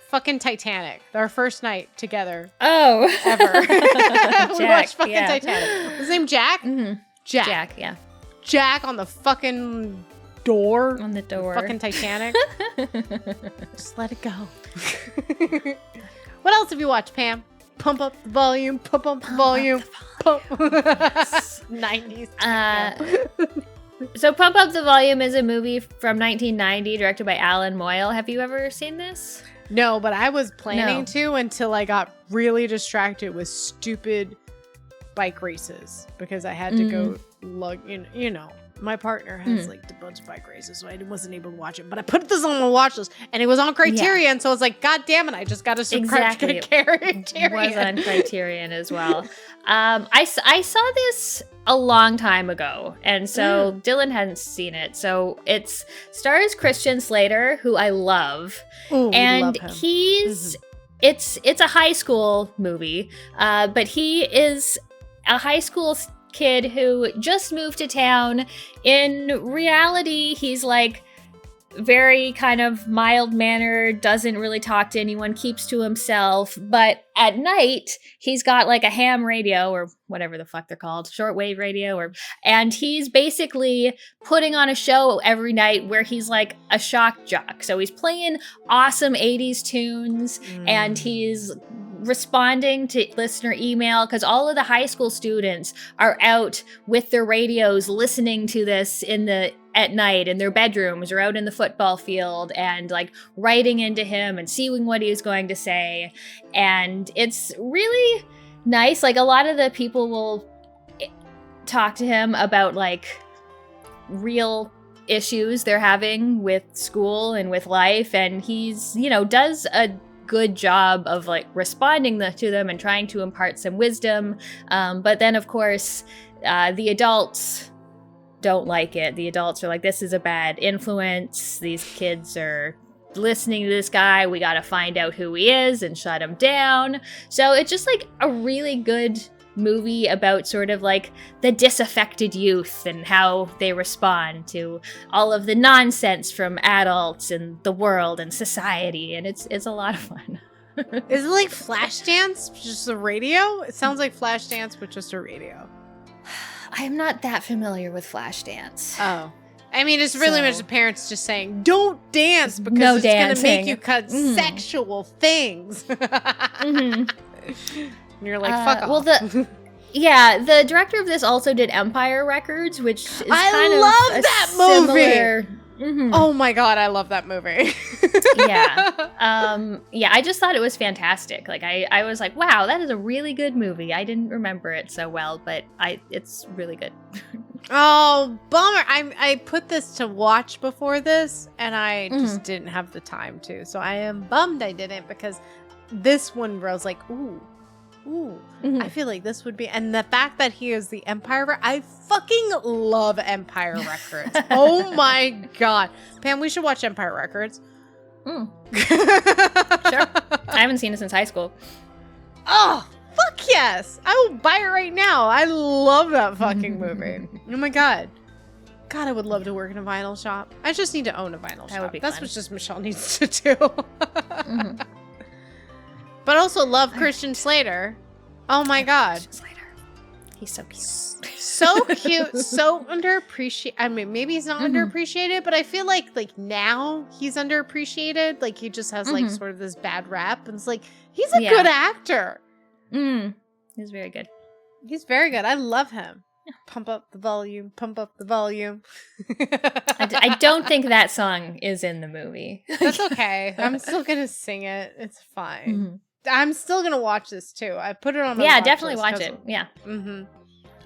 fucking Titanic, our first night together. Oh. Ever. We watched fucking Titanic. Was his name Jack? Jack, yeah. Jack on the fucking door. On the door. Fucking Titanic. Just let it go. What else have you watched, Pam? Pump up the volume. Pump up the volume. Pump. 90s. So Pump Up the Volume is a movie from 1990 directed by Alan Moyle. Have you ever seen this? No, but I was planning to until I got really distracted with stupid bike races because I had to go lug, you know, my partner has like a bunch of bike races, so I wasn't able to watch it. But I put this on my watch list, and it was on Criterion, so I was like, God damn it, I just got to subscribe to Criterion. It was on Criterion as well. I saw this a long time ago, and so Dylan hadn't seen it. So it stars Christian Slater, who I love. Ooh, and love him. he's it's a high school movie, but he is a high school kid who just moved to town. In reality, he's like very kind of mild-mannered, doesn't really talk to anyone, keeps to himself. But at night, he's got like a ham radio or whatever the fuck they're called, shortwave radio, and he's basically putting on a show every night where he's like a shock jock. So he's playing awesome 80s tunes and he's responding to listener email because all of the high school students are out with their radios listening to this at night in their bedrooms or out in the football field and like writing into him and seeing what he's going to say. And it's really nice. Like a lot of the people will talk to him about like real issues they're having with school and with life, and he's, you know, does a good job of like responding to them and trying to impart some wisdom. But then of course, the adults don't like it. The adults are like, this is a bad influence. These kids are listening to this guy. We got to find out who he is and shut him down. So it's just like a really good movie about sort of like the disaffected youth and how they respond to all of the nonsense from adults and the world and society, and it's a lot of fun. Is it like Flashdance, just a radio? It sounds like Flashdance, but just a radio. I'm not that familiar with Flashdance. Oh. I mean, it's really much the parents just saying, don't dance because it's going to make you cut sexual things. And you're like, fuck off. Well, the director of this also did Empire Records, which is kind of that movie. Similar, Oh my God, I love that movie. I just thought it was fantastic. Like I was like, wow, that is a really good movie. I didn't remember it so well, but it's really good. Oh, bummer. I put this to watch before this, and I just didn't have the time to. So I am bummed I didn't, because this one where I was like, ooh, I feel like this would be. And the fact that he is the Empire, I fucking love Empire Records. Oh my God. Pam, we should watch Empire Records. Sure. I haven't seen it since high school. Oh, fuck yes. I will buy it right now. I love that fucking movie. Oh my God. God, I would love to work in a vinyl shop. I just need to own a vinyl shop. Would be That's fun. what just Michelle needs to do. But also love Christian Slater. Oh my God. Slater. He's so cute. So cute, so underappreciated. I mean, maybe he's not underappreciated, but I feel like now he's underappreciated. Like he just has like sort of this bad rap, and it's like he's a good actor. He's very good. He's very good. I love him. Pump up the volume. Pump up the volume. I don't think that song is in the movie. That's okay. I'm still gonna sing it. It's fine. I'm still gonna watch this too. I put it on my watch definitely list watch it. Yeah.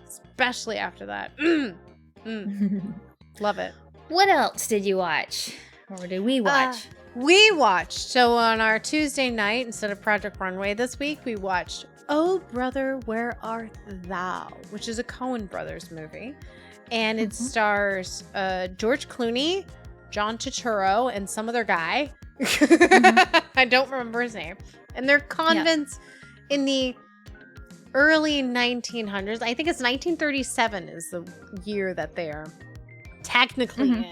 Especially after that. Love it. What else did you watch? Or did we watch? We watched. So on our Tuesday night, instead of Project Runway this week, we watched Oh Brother, Where Art Thou? Which is a Coen Brothers movie. And it stars George Clooney, John Turturro, and some other guy. I don't remember his name. And they're convents in the early 1900s. I think it's 1937 is the year that they are technically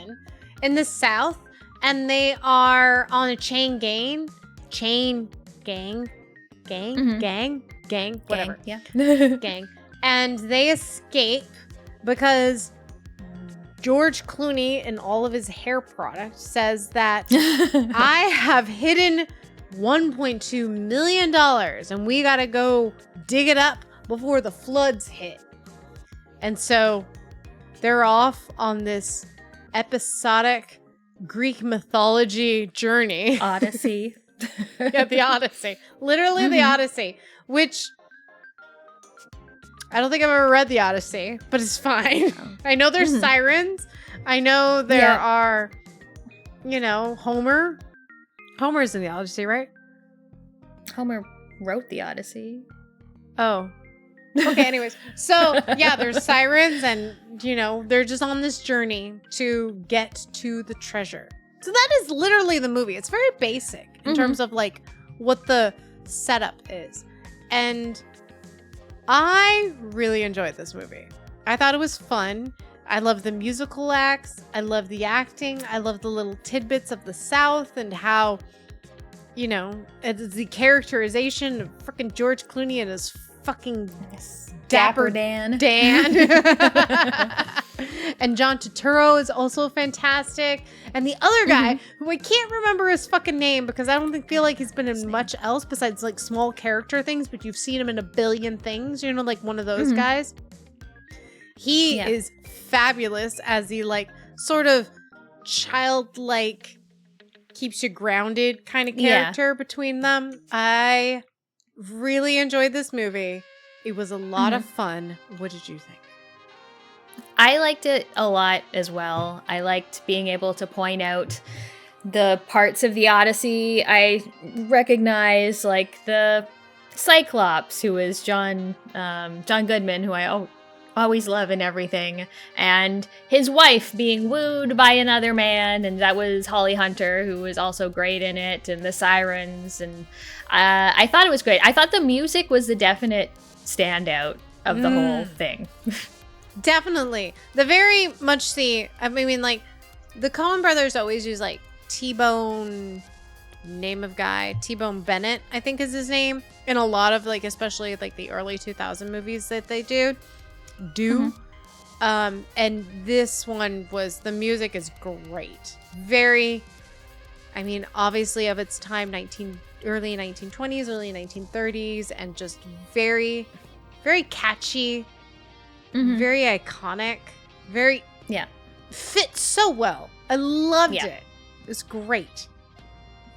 in the South. And they are on a chain gang, whatever. Gang. And they escape because George Clooney and all of his hair product says that I have hidden $1.2 million and we got to go dig it up before the floods hit. And so they're off on this episodic Greek mythology journey. Odyssey. Yeah, the Odyssey. Literally the Odyssey, which I don't think I've ever read the Odyssey, but it's fine. I know there's sirens. I know there are, Homer. Homer's in the Odyssey, right? Homer wrote the Odyssey. Oh. Okay, anyways. So, yeah, there's sirens and, they're just on this journey to get to the treasure. So that is literally the movie. It's very basic in terms of, like, what the setup is. And I really enjoyed this movie. I thought it was fun. I love the musical acts. I love the acting. I love the little tidbits of the South and how, it's the characterization of freaking George Clooney and his fucking dapper Dan. And John Turturro is also fantastic. And the other guy, who I can't remember his fucking name because I don't feel like he's been in much else besides like small character things, but you've seen him in a billion things, like one of those guys. He is fabulous as the like sort of childlike, keeps you grounded kind of character between them. I really enjoyed this movie. It was a lot of fun. What did you think? I liked it a lot as well. I liked being able to point out the parts of the Odyssey I recognize, like the Cyclops, who is John Goodman, who I always love in everything, and his wife being wooed by another man, and that was Holly Hunter, who was also great in it, and the sirens, and I thought it was great. I thought the music was the definite standout of the whole thing. Definitely. The very much the Coen brothers always use like T-Bone, name of guy, T-Bone Bennett, I think is his name, in a lot of like, especially like the early 2000 movies that they do. And this one was, the music is great. Very, obviously of its time, early 1920s, early 1930s, and just very, very catchy. Very iconic, very fit so well. I loved it. It was great.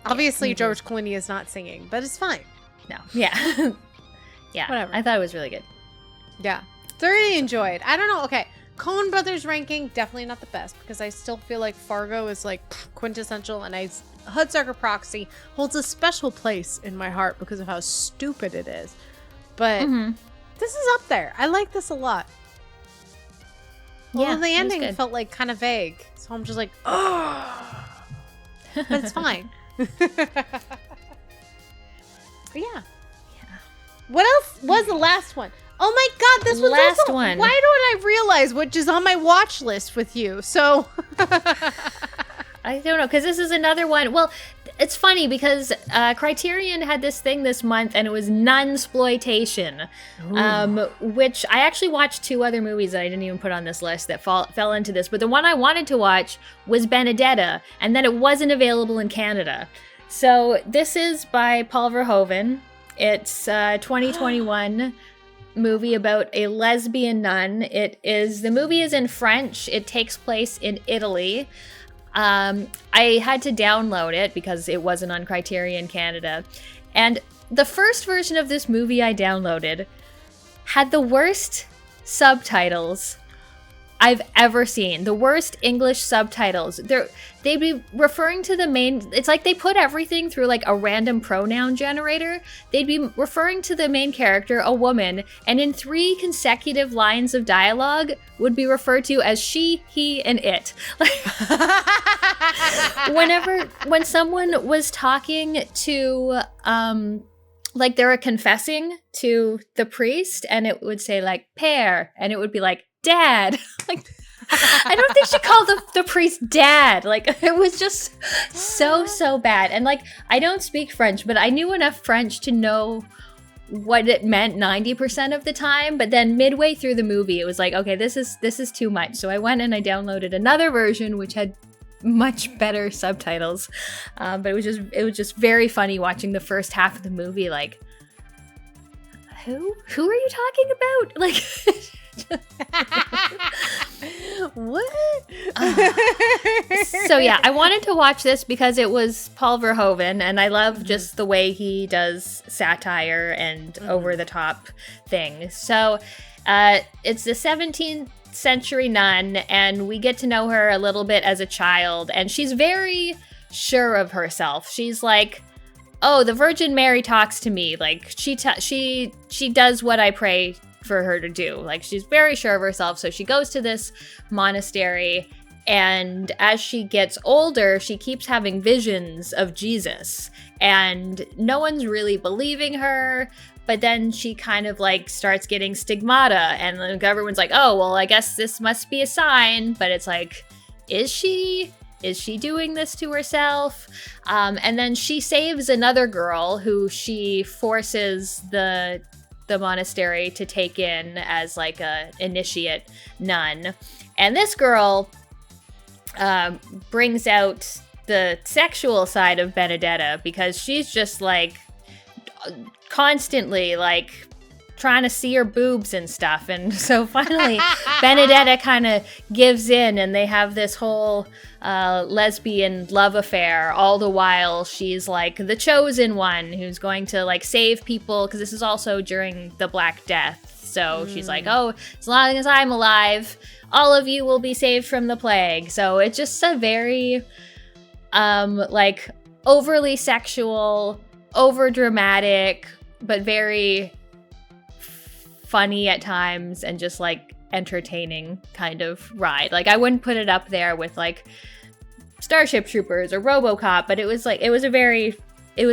Obviously, George Clooney is not singing, but it's fine. No, yeah, whatever. I thought it was really good. Yeah, thoroughly enjoyed. I don't know. Okay, Coen Brothers ranking definitely not the best because I still feel like Fargo is like quintessential, and Hudsucker Proxy holds a special place in my heart because of how stupid it is. But this is up there. I like this a lot. Well, the ending felt like kind of vague, so I'm just like, oh, but it's fine. But yeah. What else was the last one? Oh my God, this was last also, one. Why don't I realize which is on my watch list with you? So I don't know, because this is another one. Well, it's funny because Criterion had this thing this month, and it was nunsploitation, which I actually watched 2 other movies that I didn't even put on this list that fell into this. But the one I wanted to watch was Benedetta, and then it wasn't available in Canada. So this is by Paul Verhoeven. It's a 2021 movie about a lesbian nun. The movie is in French. It takes place in Italy. I had to download it because it wasn't on Criterion Canada. And the first version of this movie I downloaded had the worst subtitles I've ever seen. The worst English subtitles. They'd be referring to the main... It's like they put everything through like a random pronoun generator. They'd be referring to the main character, a woman, and in 3 consecutive lines of dialogue would be referred to as she, he, and it. When someone was talking to... like they were confessing to the priest, and it would say like père, and it would be like dad. Like, I don't think she called the priest dad. Like, it was just so bad. And like, I don't speak French, but I knew enough French to know what it meant 90% of the time. But then midway through the movie, it was like, okay, this is too much. So I went and I downloaded another version, which had much better subtitles. But it was just very funny watching the first half of the movie. Like, who are you talking about? Like. What? So yeah, I wanted to watch this because it was Paul Verhoeven, and I love just the way he does satire and over-the-top things. So it's the 17th century nun, and we get to know her a little bit as a child, and she's very sure of herself. She's like, oh, the Virgin Mary talks to me. Like, she does what I pray for her to do. Like, she's very sure of herself. So she goes to this monastery, and as she gets older, she keeps having visions of Jesus, and no one's really believing her. But then she kind of like starts getting stigmata, and everyone's like, oh, well, I guess this must be a sign. But it's like, is she doing this to herself? And then she saves another girl who she forces the monastery to take in as like a initiate nun. And this girl brings out the sexual side of Benedetta, because she's just like constantly like trying to see her boobs and stuff. And so finally Benedetta kind of gives in, and they have this whole lesbian love affair, all the while she's like the chosen one who's going to like save people, because this is also during the Black Death. So she's like, oh, as long as I'm alive, all of you will be saved from the plague. So it's just a very like overly sexual, over dramatic, but very funny at times, and just like entertaining kind of ride. Like, I wouldn't put it up there with like Starship Troopers or RoboCop, but it was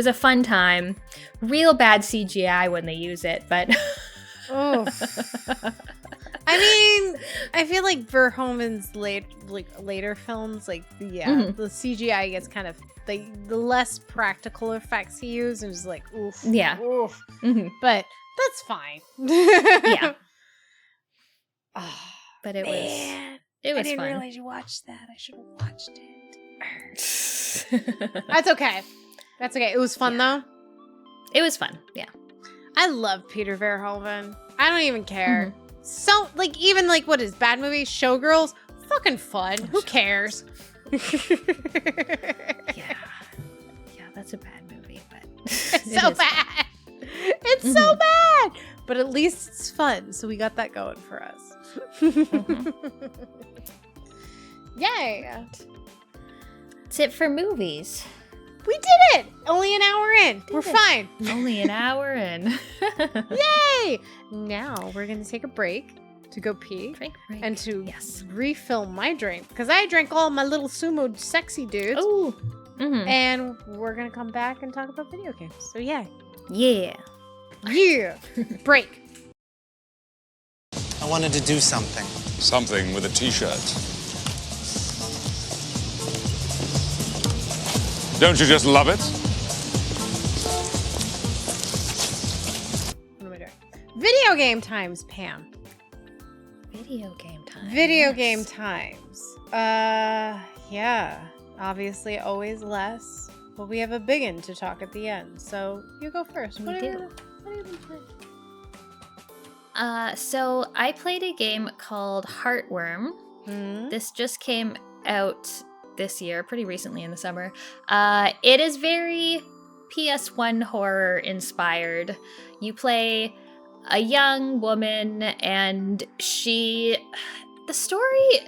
a fun time. Real bad CGI when they use it, but Oh. I mean, I feel like Verhoeven's later films, like, the CGI gets kind of the less practical effects he used, and just like, oof. Yeah. Oof. Mm-hmm. But that's fine. Yeah. Oh, but it man. was I didn't fun. realize you watched that. I should have watched it. That's okay. It was fun, though. It was fun, yeah. I love Peter Verhoeven. I don't even care. Mm-hmm. So, like, even, like, what is bad movies? Showgirls? Fucking fun. Who cares? Yeah, that's a bad movie, but it's so bad. It's so bad. But at least it's fun, so we got that going for us. Yay. That's it for movies. We did it! Only an hour in. We're fine. Only an hour in. Yay! Now we're going to take a break to go pee. Drink break. And to refill my drink. Because I drank all my little sumo sexy dudes. Oh. Mm-hmm. And we're going to come back and talk about video games. So yay. Yeah. Yeah. Break. I wanted to do something. Something with a t-shirt. Don't you just love it? What am I doing? Video game times, Pam. Video game time. Video game times. Yeah. Obviously, always less. But we have a big one to talk at the end. So you go first. We What do. have you been playing? So I played a game called Heartworm. This just came out this year, pretty recently in the summer. It is very PS1 horror inspired. You play a young woman, and the story,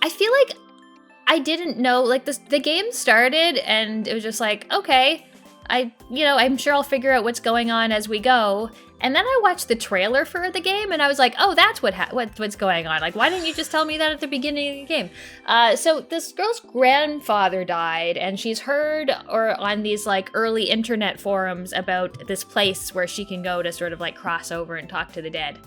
I feel like I didn't know, like the game started and it was just like, okay, I'm sure I'll figure out what's going on as we go. And then I watched the trailer for the game and I was like, oh, that's what's going on. Like, why didn't you just tell me that at the beginning of the game? So this girl's grandfather died, and she's heard on these like early internet forums about this place where she can go to sort of like cross over and talk to the dead.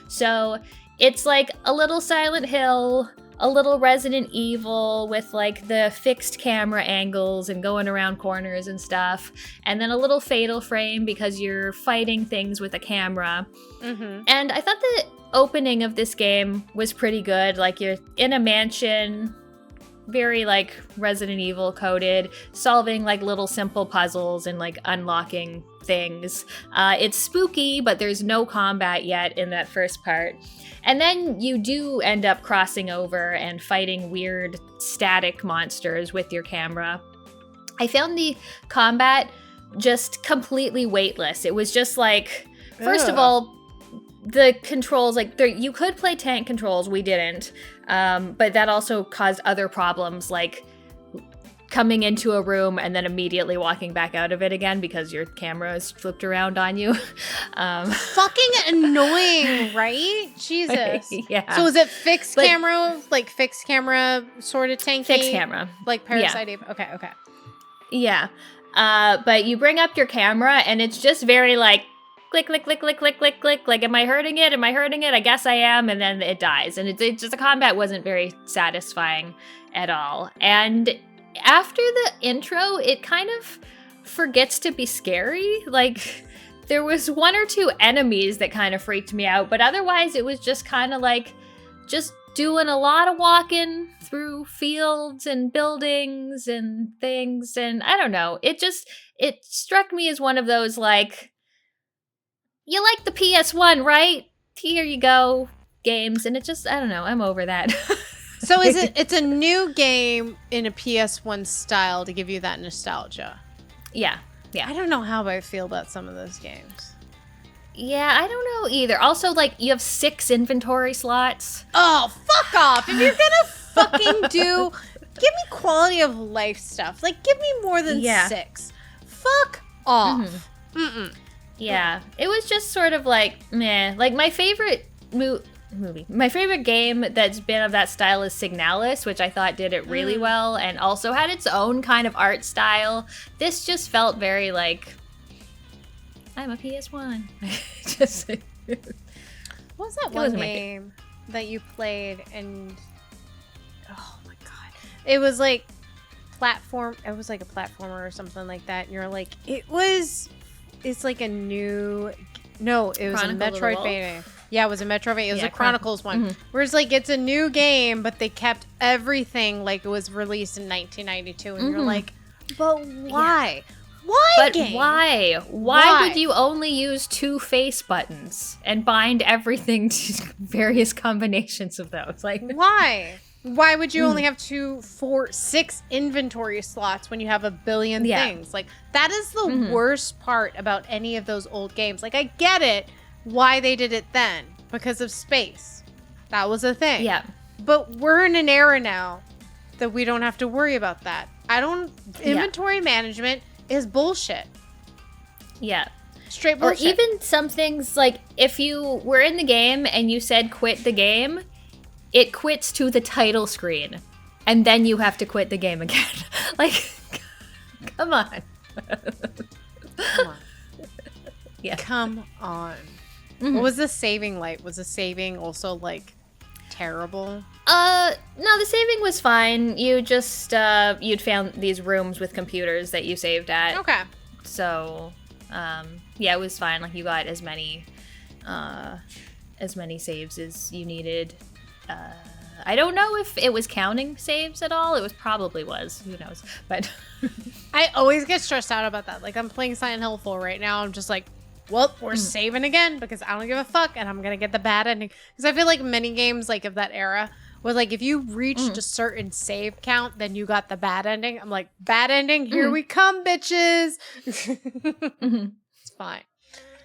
So it's like a little Silent Hill, a little Resident Evil with like the fixed camera angles and going around corners and stuff, and then a little Fatal Frame because you're fighting things with a camera. And I thought the opening of this game was pretty good. Like, you're in a mansion, very like Resident Evil coded, solving like little simple puzzles and like unlocking things. It's spooky, but there's no combat yet in that first part. And then you do end up crossing over and fighting weird static monsters with your camera. I found the combat just completely weightless. It was just like, first of all, the controls, like you could play tank controls, we didn't. But that also caused other problems, like coming into a room and then immediately walking back out of it again because your camera is flipped around on you. Fucking annoying, right? Jesus. Yeah. So is it fixed camera? Like fixed camera sort of tanky? Fixed camera. Like Parasite Eve? Okay. Yeah. But you bring up your camera and it's just very like, click, click, click, click, click, click, click. Like, am I hurting it? Am I hurting it? I guess I am. And then it dies. And it's just, the combat wasn't very satisfying at all. And after the intro, it kind of forgets to be scary. Like, there was one or two enemies that kind of freaked me out, but otherwise it was just kind of like just doing a lot of walking through fields and buildings and things, and I don't know. It struck me as one of those, like, you like the PS1, right? Here you go, games, and it just, I don't know, I'm over that. So it's a new game in a PS1 style to give you that nostalgia. Yeah. I don't know how I feel about some of those games. Yeah, I don't know either. Also, like, you have 6 inventory slots. Oh, fuck off. If you're gonna fucking give me quality of life stuff. Like, give me more than 6. Fuck off. Yeah, it was just sort of like, meh. Like, my favorite my favorite game that's been of that style is Signalis, which I thought did it really well and also had its own kind of art style. This just felt very like, I'm a PS1. What was that one game that you played and, oh my god, it was like platform, it was like a platformer or something like that, and you're like, it's like a new, no, it was Chronicle a Metroidvania. Yeah, it was a Metroidvania. It was a Chronicles one. Whereas, like, it's a new game, but they kept everything like it was released in 1992. And you're like, but why? Why, but game? Why? Why would you only use 2 face buttons and bind everything to various combinations of those? Like, why? Why would you only have 2, 4, 6 inventory slots when you have a billion things? Like, that is the worst part about any of those old games. Like, I get it. Why they did it then, because of space. That was a thing. Yeah. But we're in an era now that we don't have to worry about that. Inventory management is bullshit. Yeah. Straight bullshit. Or even some things, like, if you were in the game and you said quit the game, it quits to the title screen. And then you have to quit the game again. Like, come on. Come on. Yeah. Come on. What was the saving light? Was the saving also like terrible? No, the saving was fine. You just you'd found these rooms with computers that you saved at. Okay. So, yeah, it was fine. Like you got as many saves as you needed. I don't know if it was counting saves at all. It probably was. Who knows? But I always get stressed out about that. Like I'm playing Silent Hill 4 right now. I'm just like, well, we're saving again because I don't give a fuck, and I'm gonna get the bad ending. Because I feel like many games like of that era was like if you reached a certain save count, then you got the bad ending. I'm like, bad ending, here we come, bitches. It's fine.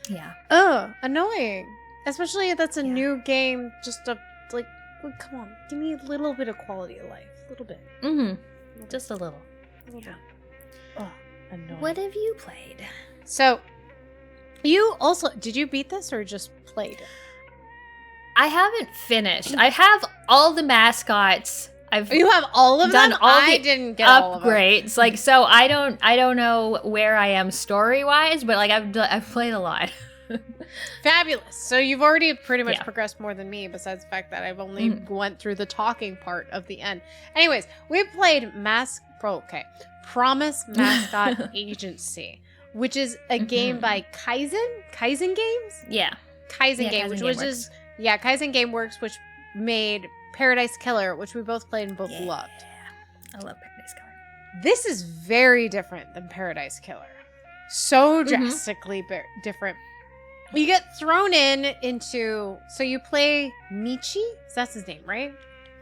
yeah. Oh, annoying. Especially if that's a new game. Just a like, well, come on, give me a little bit of quality of life, a little bit. Just a little. Bit. Oh, annoying. What have you played? So, you also did you beat this or just played it? I haven't finished. I have all the mascots. You have all of done them? all I the didn't get all of them. upgrades. Like, so I don't know where I am story wise, but like I've played a lot. Fabulous. So you've already pretty much progressed more than me, besides the fact that I've only went through the talking part of the end. Anyways, we played Promise Mascot Agency, which is a game by Kaizen Games? Yeah. Kaizen Game, which is Kaizen Gameworks, which made Paradise Killer, which we both played and both loved. I love Paradise Killer. This is very different than Paradise Killer. So drastically different. You get thrown into, so you play Michi? That's his name, right?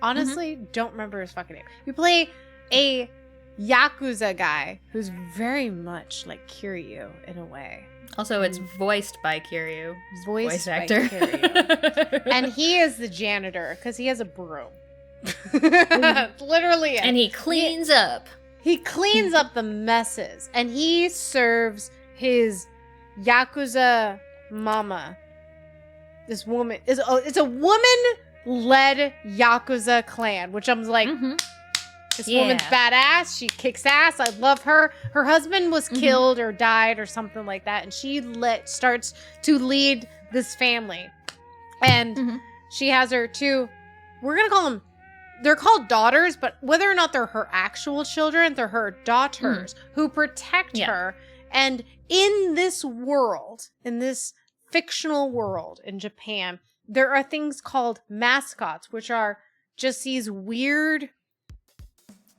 Honestly, don't remember his fucking name. You play a Yakuza guy who's very much like Kiryu in a way. Also, it's voiced by Kiryu. Voice actor. By Kiryu. And he is the janitor because he has a broom. Literally. And he cleans up. He cleans up the messes. And he serves his Yakuza mama. This woman it's a woman-led Yakuza clan, which I'm like, this woman's badass. She kicks ass. I love her. Her husband was killed or died or something like that, and she starts to lead this family. And she has her two, we're gonna call them, they're called daughters, but whether or not they're her actual children, they're her daughters who protect her. And in this world, in this fictional world in Japan, there are things called mascots, which are just these weird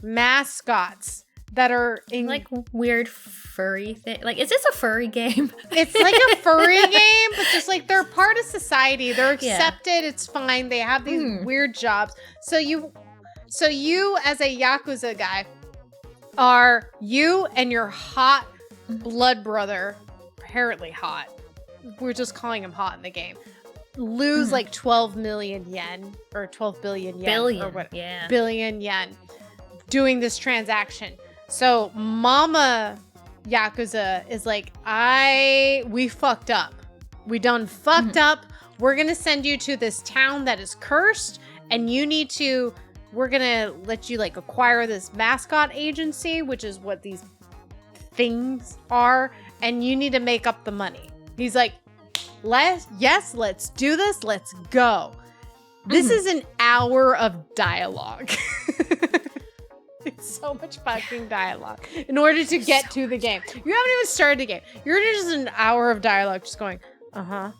mascots that are like weird furry thing. Like, is this a furry game? It's like a furry game, but just like they're part of society. They're accepted. It's fine. They have these weird jobs. So you as a Yakuza guy are you and your hot blood brother, apparently hot. We're just calling him hot in the game. Lose like 12 million yen or 12 billion yen billion, or what? Yeah. Billion yen doing this transaction. So Mama Yakuza is like, we fucked up. We done fucked up. We're going to send you to this town that is cursed, and we're going to let you like acquire this mascot agency, which is what these things are, and you need to make up the money. He's like, let's do this. Let's go. This is an hour of dialogue. It's so much fucking dialogue in order to get to the game. You haven't even started the game. You're just an hour of dialogue just going, yeah.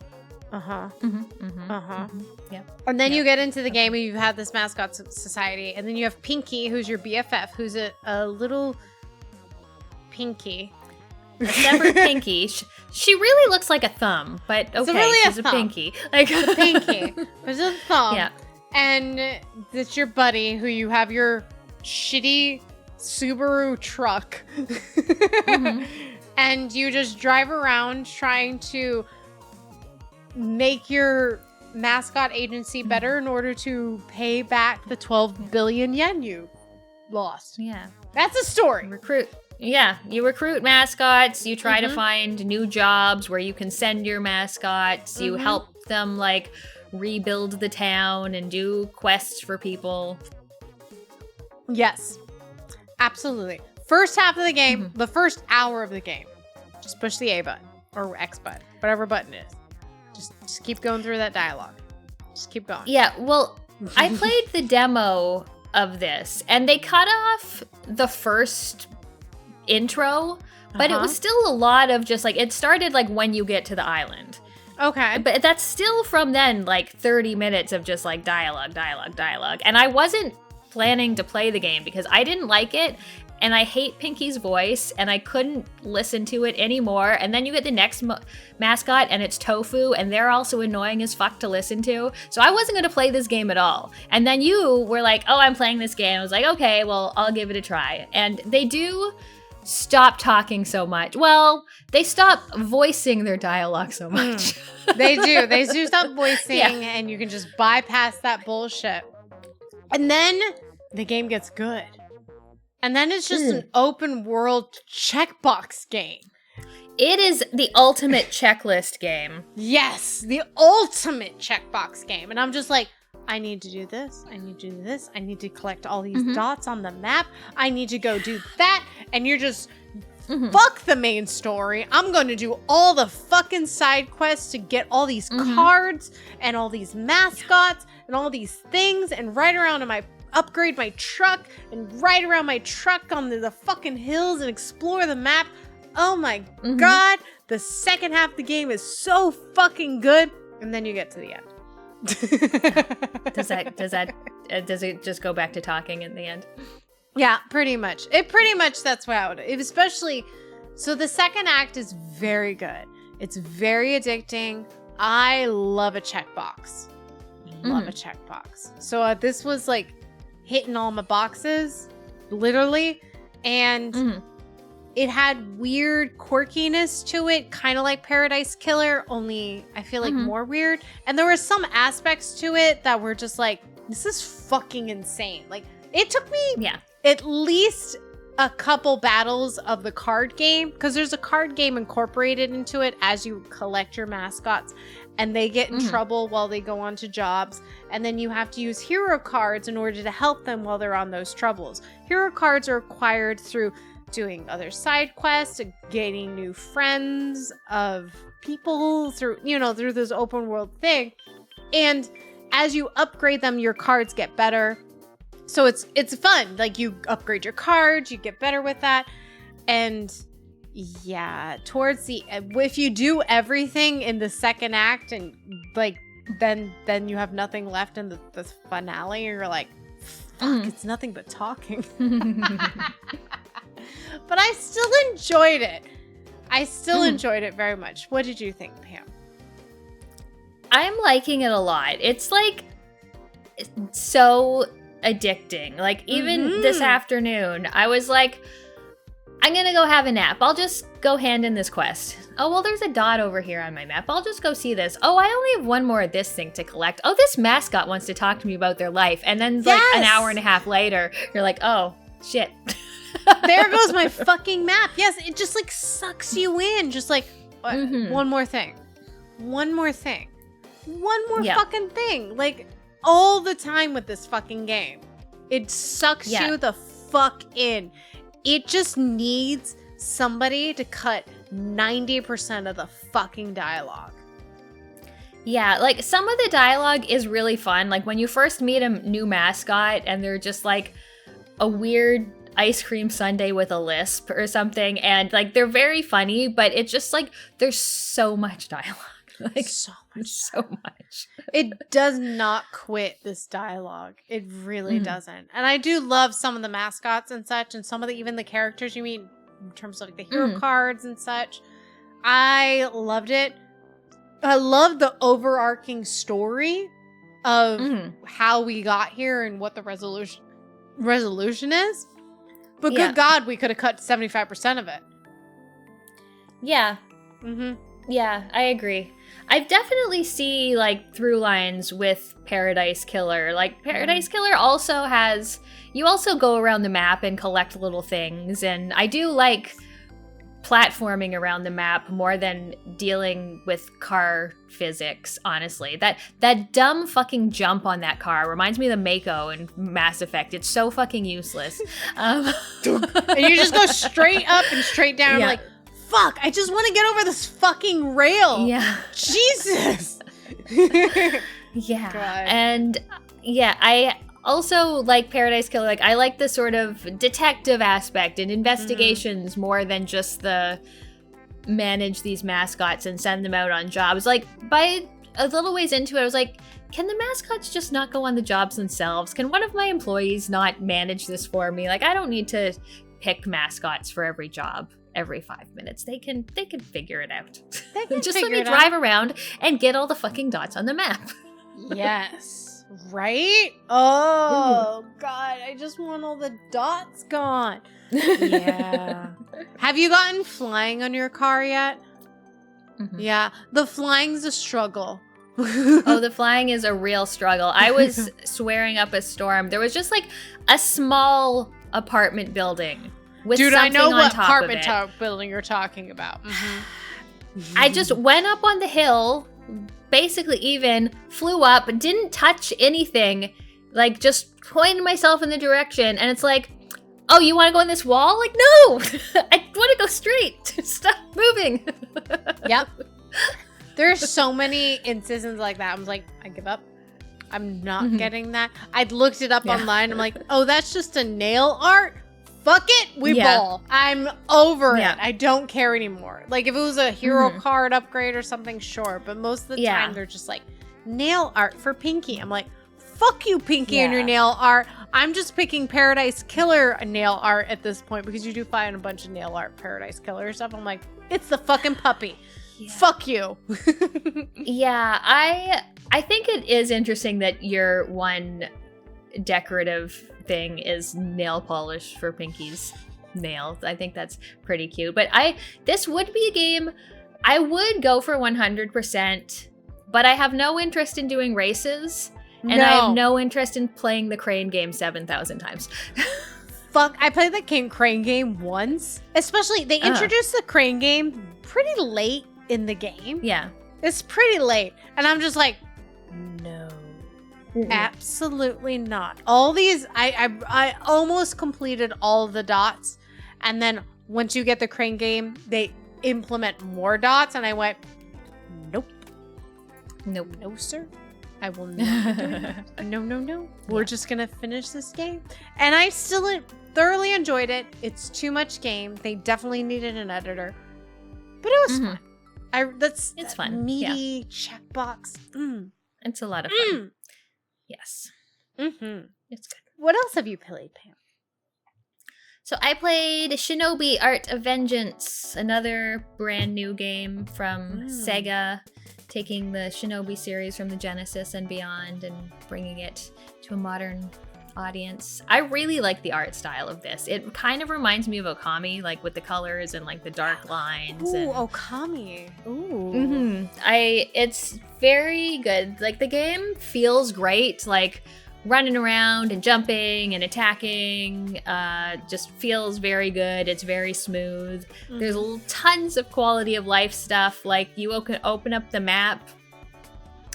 And then you get into the game and you have this mascot society, and then you have Pinky, who's your BFF, who's a little Pinky. Never Pinky. She really looks like a thumb, but okay, she's a pinky. Like a pinky. There's a thumb. Yeah. And it's your buddy who you have your shitty Subaru truck. And you just drive around trying to make your mascot agency better in order to pay back the 12 billion yen you lost. Yeah. That's a story. You recruit mascots, you try to find new jobs where you can send your mascots, you help them like rebuild the town and do quests for people. Yes, absolutely. First half of the game, the first hour of the game, just push the A button or X button, whatever button it is. Just keep going through that dialogue. Just keep going. Yeah, well, I played the demo of this, and they cut off the first intro, but it was still a lot of just like, it started like when you get to the island. Okay. But that's still from then like 30 minutes of just like dialogue. And I wasn't planning to play the game because I didn't like it, and I hate Pinky's voice, and I couldn't listen to it anymore. And then you get the next mascot, and it's Tofu, and they're also annoying as fuck to listen to. So I wasn't going to play this game at all. And then you were like, oh, I'm playing this game. I was like, okay, well, I'll give it a try. And they do stop talking so much. Well, they stop voicing their dialogue so much. They do. They do stop voicing, and you can just bypass that bullshit. And then the game gets good. And then it's just an open world checkbox game. It is the ultimate checklist game. Yes, the ultimate checkbox game. And I'm just like, I need to do this. I need to do this. I need to collect all these dots on the map. I need to go do that. And you're just, fuck the main story. I'm going to do all the fucking side quests to get all these cards and all these mascots and all these things and ride around to upgrade my truck and ride around my truck on the fucking hills and explore the map. Oh my god, the second half of the game is so fucking good. And then you get to the end. Does it just go back to talking in the end? Yeah, pretty much. That's how it is. Especially, so the second act is very good. It's very addicting. I love a checkbox. Love a checkbox. So this was like hitting all my boxes, literally. And it had weird quirkiness to it, kind of like Paradise Killer, only I feel like more weird. And there were some aspects to it that were just like, this is fucking insane. Like, it took me at least a couple battles of the card game, because there's a card game incorporated into it as you collect your mascots, and they get in trouble while they go on to jobs, and then you have to use hero cards in order to help them while they're on those troubles. Hero cards are acquired through doing other side quests, gaining new friends of people through this open world thing. And as you upgrade them, your cards get better. So it's fun. Like, you upgrade your cards, you get better with that. And yeah, towards the if you do everything in the second act, and like then you have nothing left in the finale, and you're like, fuck, it's nothing but talking. But I still enjoyed it. I still enjoyed it very much. What did you think, Pam? I'm liking it a lot. It's like so addicting. Like, even this afternoon, I was like, I'm gonna go have a nap. I'll just go hand in this quest. Oh, well, there's a dot over here on my map. I'll just go see this. Oh, I only have one more of this thing to collect. Oh, this mascot wants to talk to me about their life. And then like an hour and a half later, you're like, oh, shit. There goes my fucking map. Yes, it just like sucks you in. Just like, one more thing. One more thing. One more fucking thing. Like, all the time with this fucking game. It sucks you the fuck in. It just needs somebody to cut 90% of the fucking dialogue. Yeah, like, some of the dialogue is really fun. Like, when you first meet a new mascot and they're just like a weird ice cream sundae with a lisp or something, and like, they're very funny, but it's just like, there's so much dialogue. Like, so much. It does not quit this dialogue. It really doesn't. And I do love some of the mascots and such, and some of even the characters you meet in terms of like the hero cards and such. I loved it. I love the overarching story of how we got here and what the resolution is. But good God, we could have cut 75% of it. Yeah. Yeah, I agree. I definitely see like through lines with Paradise Killer. Like, Paradise Killer also has, you also go around the map and collect little things, and I do like platforming around the map more than dealing with car physics, honestly. That dumb fucking jump on that car reminds me of the Mako in Mass Effect. It's so fucking useless. And you just go straight up and straight down, like, fuck, I just want to get over this fucking rail. Yeah. Jesus. Yeah. God. And Yeah, I also like Paradise Killer. Like, I like the sort of detective aspect and investigations more than just the manage these mascots and send them out on jobs. Like, by a little ways into it, I was like, can the mascots just not go on the jobs themselves? Can one of my employees not manage this for me? Like, I don't need to pick mascots for every job every 5 minutes. They can figure it out. They can just figure let me it drive out. around and get all the fucking dots on the map. Yes. Right? Oh, God. I just want all the dots gone. Yeah. Have you gotten flying on your car yet? Mhm. Yeah. The flying's a struggle. Oh, the flying is a real struggle. I was swearing up a storm. There was just like a small apartment building with Dude, I something know on what top apartment of it. building you're talking about. I just went up on the hill, basically even, flew up, didn't touch anything, like just pointed myself in the direction, and it's like, oh, you want to go in this wall? Like, no! I want to go straight. Stop moving. Yep. There's so many instances like that. I'm like, I give up. I'm not getting that. I'd looked it up online. I'm like, oh, that's just a nail art? Fuck it. We ball. I'm over it. I don't care anymore. Like, if it was a hero card upgrade or something, sure. But most of the time, they're just like, nail art for Pinky. I'm like, fuck you, Pinky, and your nail art. I'm just picking Paradise Killer nail art at this point because you do find a bunch of nail art Paradise Killer stuff. I'm like, it's the fucking puppy. Fuck you. Yeah, I think it is interesting that your one decorative thing is nail polish for Pinky's nails. I think that's pretty cute. But this would be a game I would go for 100%, but I have no interest in doing races, and I have no interest in playing the crane game 7,000 times. Fuck, I played the crane game once. Especially, they introduced the crane game pretty late in the game. Yeah. It's pretty late. And I'm just like, no. Absolutely not. All these, I almost completed all of the dots. And then once you get the crane game, they implement more dots. And I went, nope. Nope. No, sir. I will not be doing that. No. We're just going to finish this game. And I still thoroughly enjoyed it. It's too much game. They definitely needed an editor. But it was fun. It's fun. Meaty checkbox. It's a lot of fun. Yes. It's good. What else have you played, Pam? So I played Shinobi Art of Vengeance, another brand new game from Sega, taking the Shinobi series from the Genesis and beyond and bringing it to a modern audience. I really like the art style of this. It kind of reminds me of Okami, like with the colors and like the dark lines. Ooh, Okami. Ooh. It's very good. Like, the game feels great. Like, running around and jumping and attacking just feels very good. It's very smooth. There's tons of quality of life stuff. Like, you can open up the map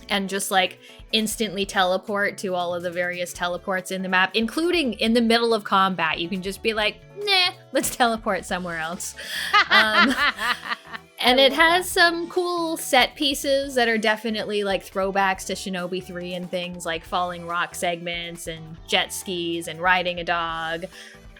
and just like instantly teleport to all of the various teleports in the map, including in the middle of combat. You can just be like, nah, let's teleport somewhere else. And it has some cool set pieces that are definitely like throwbacks to Shinobi 3 and things like falling rock segments and jet skis and riding a dog.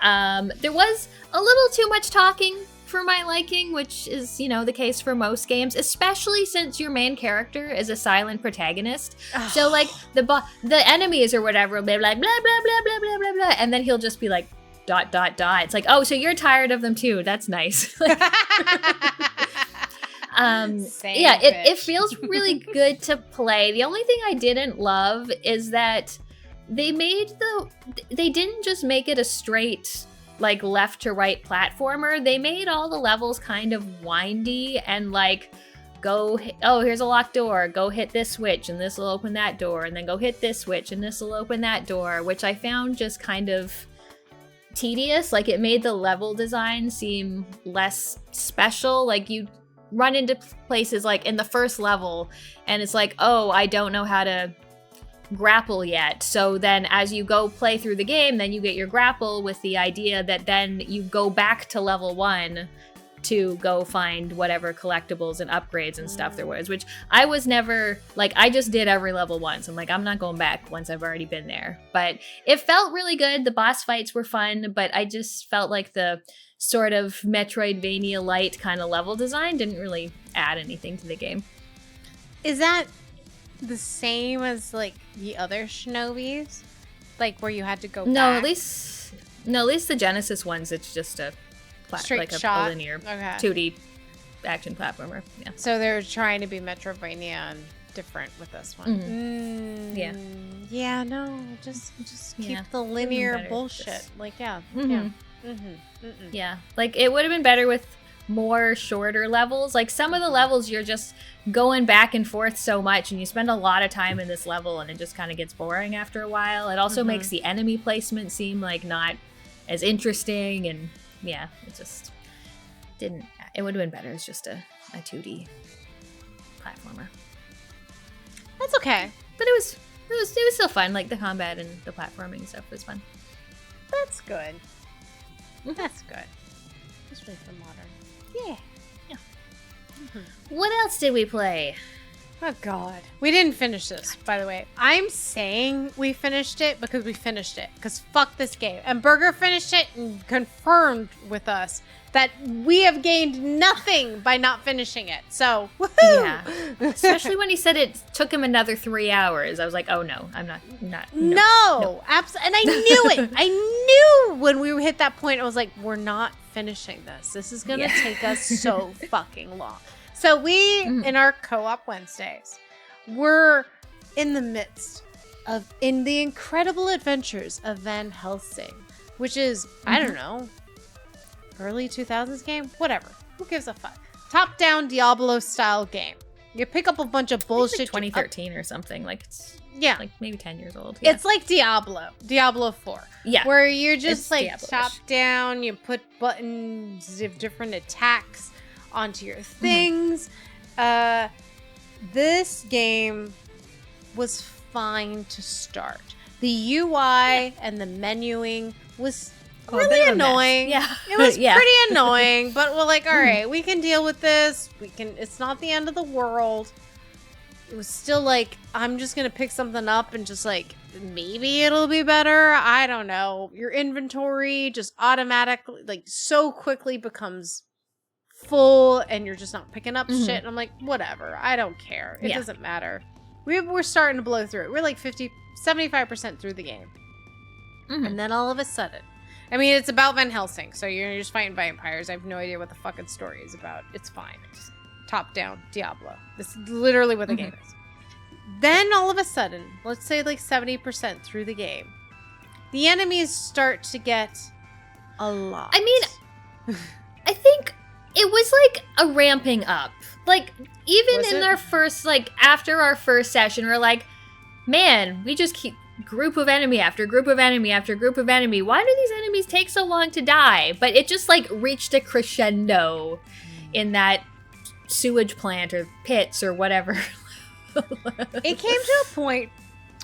There was a little too much talking for my liking, which is, the case for most games, especially since your main character is a silent protagonist. So like the enemies or whatever, they're like blah blah blah blah blah blah blah, and then he'll just be like ... It's like, oh, so you're tired of them too. That's nice. It feels really good to play. The only thing I didn't love is that they didn't just make it a straight like left to right platformer. They made all the levels kind of windy and like here's a locked door, go hit this switch and this will open that door, and then go hit this switch and this will open that door, which I found just kind of tedious. Like, it made the level design seem less special. Like, you run into places like in the first level and it's like, oh, I don't know how to grapple yet. So then as you go play through the game, then you get your grapple with the idea that then you go back to level 1 to go find whatever collectibles and upgrades and stuff there was, which I was never, like, I just did every level once. I'm like, I'm not going back once I've already been there. But it felt really good. The boss fights were fun, but I just felt like the sort of Metroidvania light kind of level design didn't really add anything to the game. Is that the same as, like, the other Shinobis? Like, where you had to go back? At least the Genesis ones, it's just a straight like shot? a linear 2D action platformer. Yeah. So they're trying to be Metroidvania and different with this one. Mm-hmm. Yeah. Yeah, no, just keep the linear bullshit. Like, yeah. Mm-hmm. Yeah. Mm-hmm. Yeah. Like, it would have been better with more shorter levels. Like, some of the levels you're just going back and forth so much, and you spend a lot of time in this level, and it just kind of gets boring after a while. It also makes the enemy placement seem like not as interesting, and yeah, it just didn't. It would have been better as just a 2D platformer. That's okay, but it was still fun. Like, the combat and the platforming stuff was fun. That's good. That's good. Especially for modern. Yeah. What else did we play? Oh, God. We didn't finish this, by the way. I'm saying we finished it because we finished it. Because fuck this game. And Burger finished it and confirmed with us that we have gained nothing by not finishing it. So, woohoo! Yeah. Especially when he said it took him another 3 hours. I was like, oh, no. I'm not. No. Absolutely. And I knew it. I knew when we hit that point, I was like, we're not finishing this. This is going to take us so fucking long. So we, in our Co-op Wednesdays, we're in the midst of in the incredible adventures of Van Helsing, which is, I don't know, early 2000s game? Whatever. Who gives a fuck? Top-down Diablo-style game. You pick up a bunch of bullshit. It's like 2013 or something. Like, it's like maybe 10 years old. Yeah. It's like Diablo 4. Yeah. Where you're just like Diablo-ish. top-down, you put buttons of different attacks onto your things. This game was fine to start. The UI and the menuing was really annoying. Yeah. It was pretty annoying, but we're like, all right, we can deal with this. It's not the end of the world. It was still like, I'm just going to pick something up and just like, maybe it'll be better. I don't know. Your inventory just automatically, like, so quickly becomes full and you're just not picking up shit. And I'm like, whatever. I don't care. It doesn't matter. We're starting to blow through it. We're like 75% through the game. And then all of a sudden, I mean, it's about Van Helsing, so you're just fighting vampires. I have no idea what the fucking story is about. It's fine. Just top-down Diablo. This is literally what the game is. Then all of a sudden, let's say like 70% through the game, the enemies start to get a lot. I mean, I think it was like a ramping up. Like, even in our first, like, after our first session, we're like, man, we just keep group of enemy after group of enemy after group of enemy. Why do these enemies take so long to die? But it just, like, reached a crescendo in that sewage plant or pits or whatever. It came to a point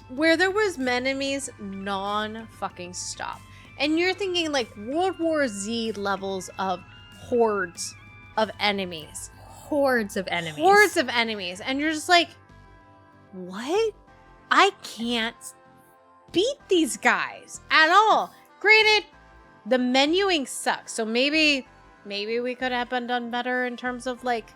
where there was enemies non-fucking stop. And you're thinking, like, World War Z levels of hordes of enemies. Hordes of enemies. Hordes of enemies. And you're just like, what? I can't beat these guys at all. Granted, the menuing sucks. So maybe we could have been done better in terms of, like,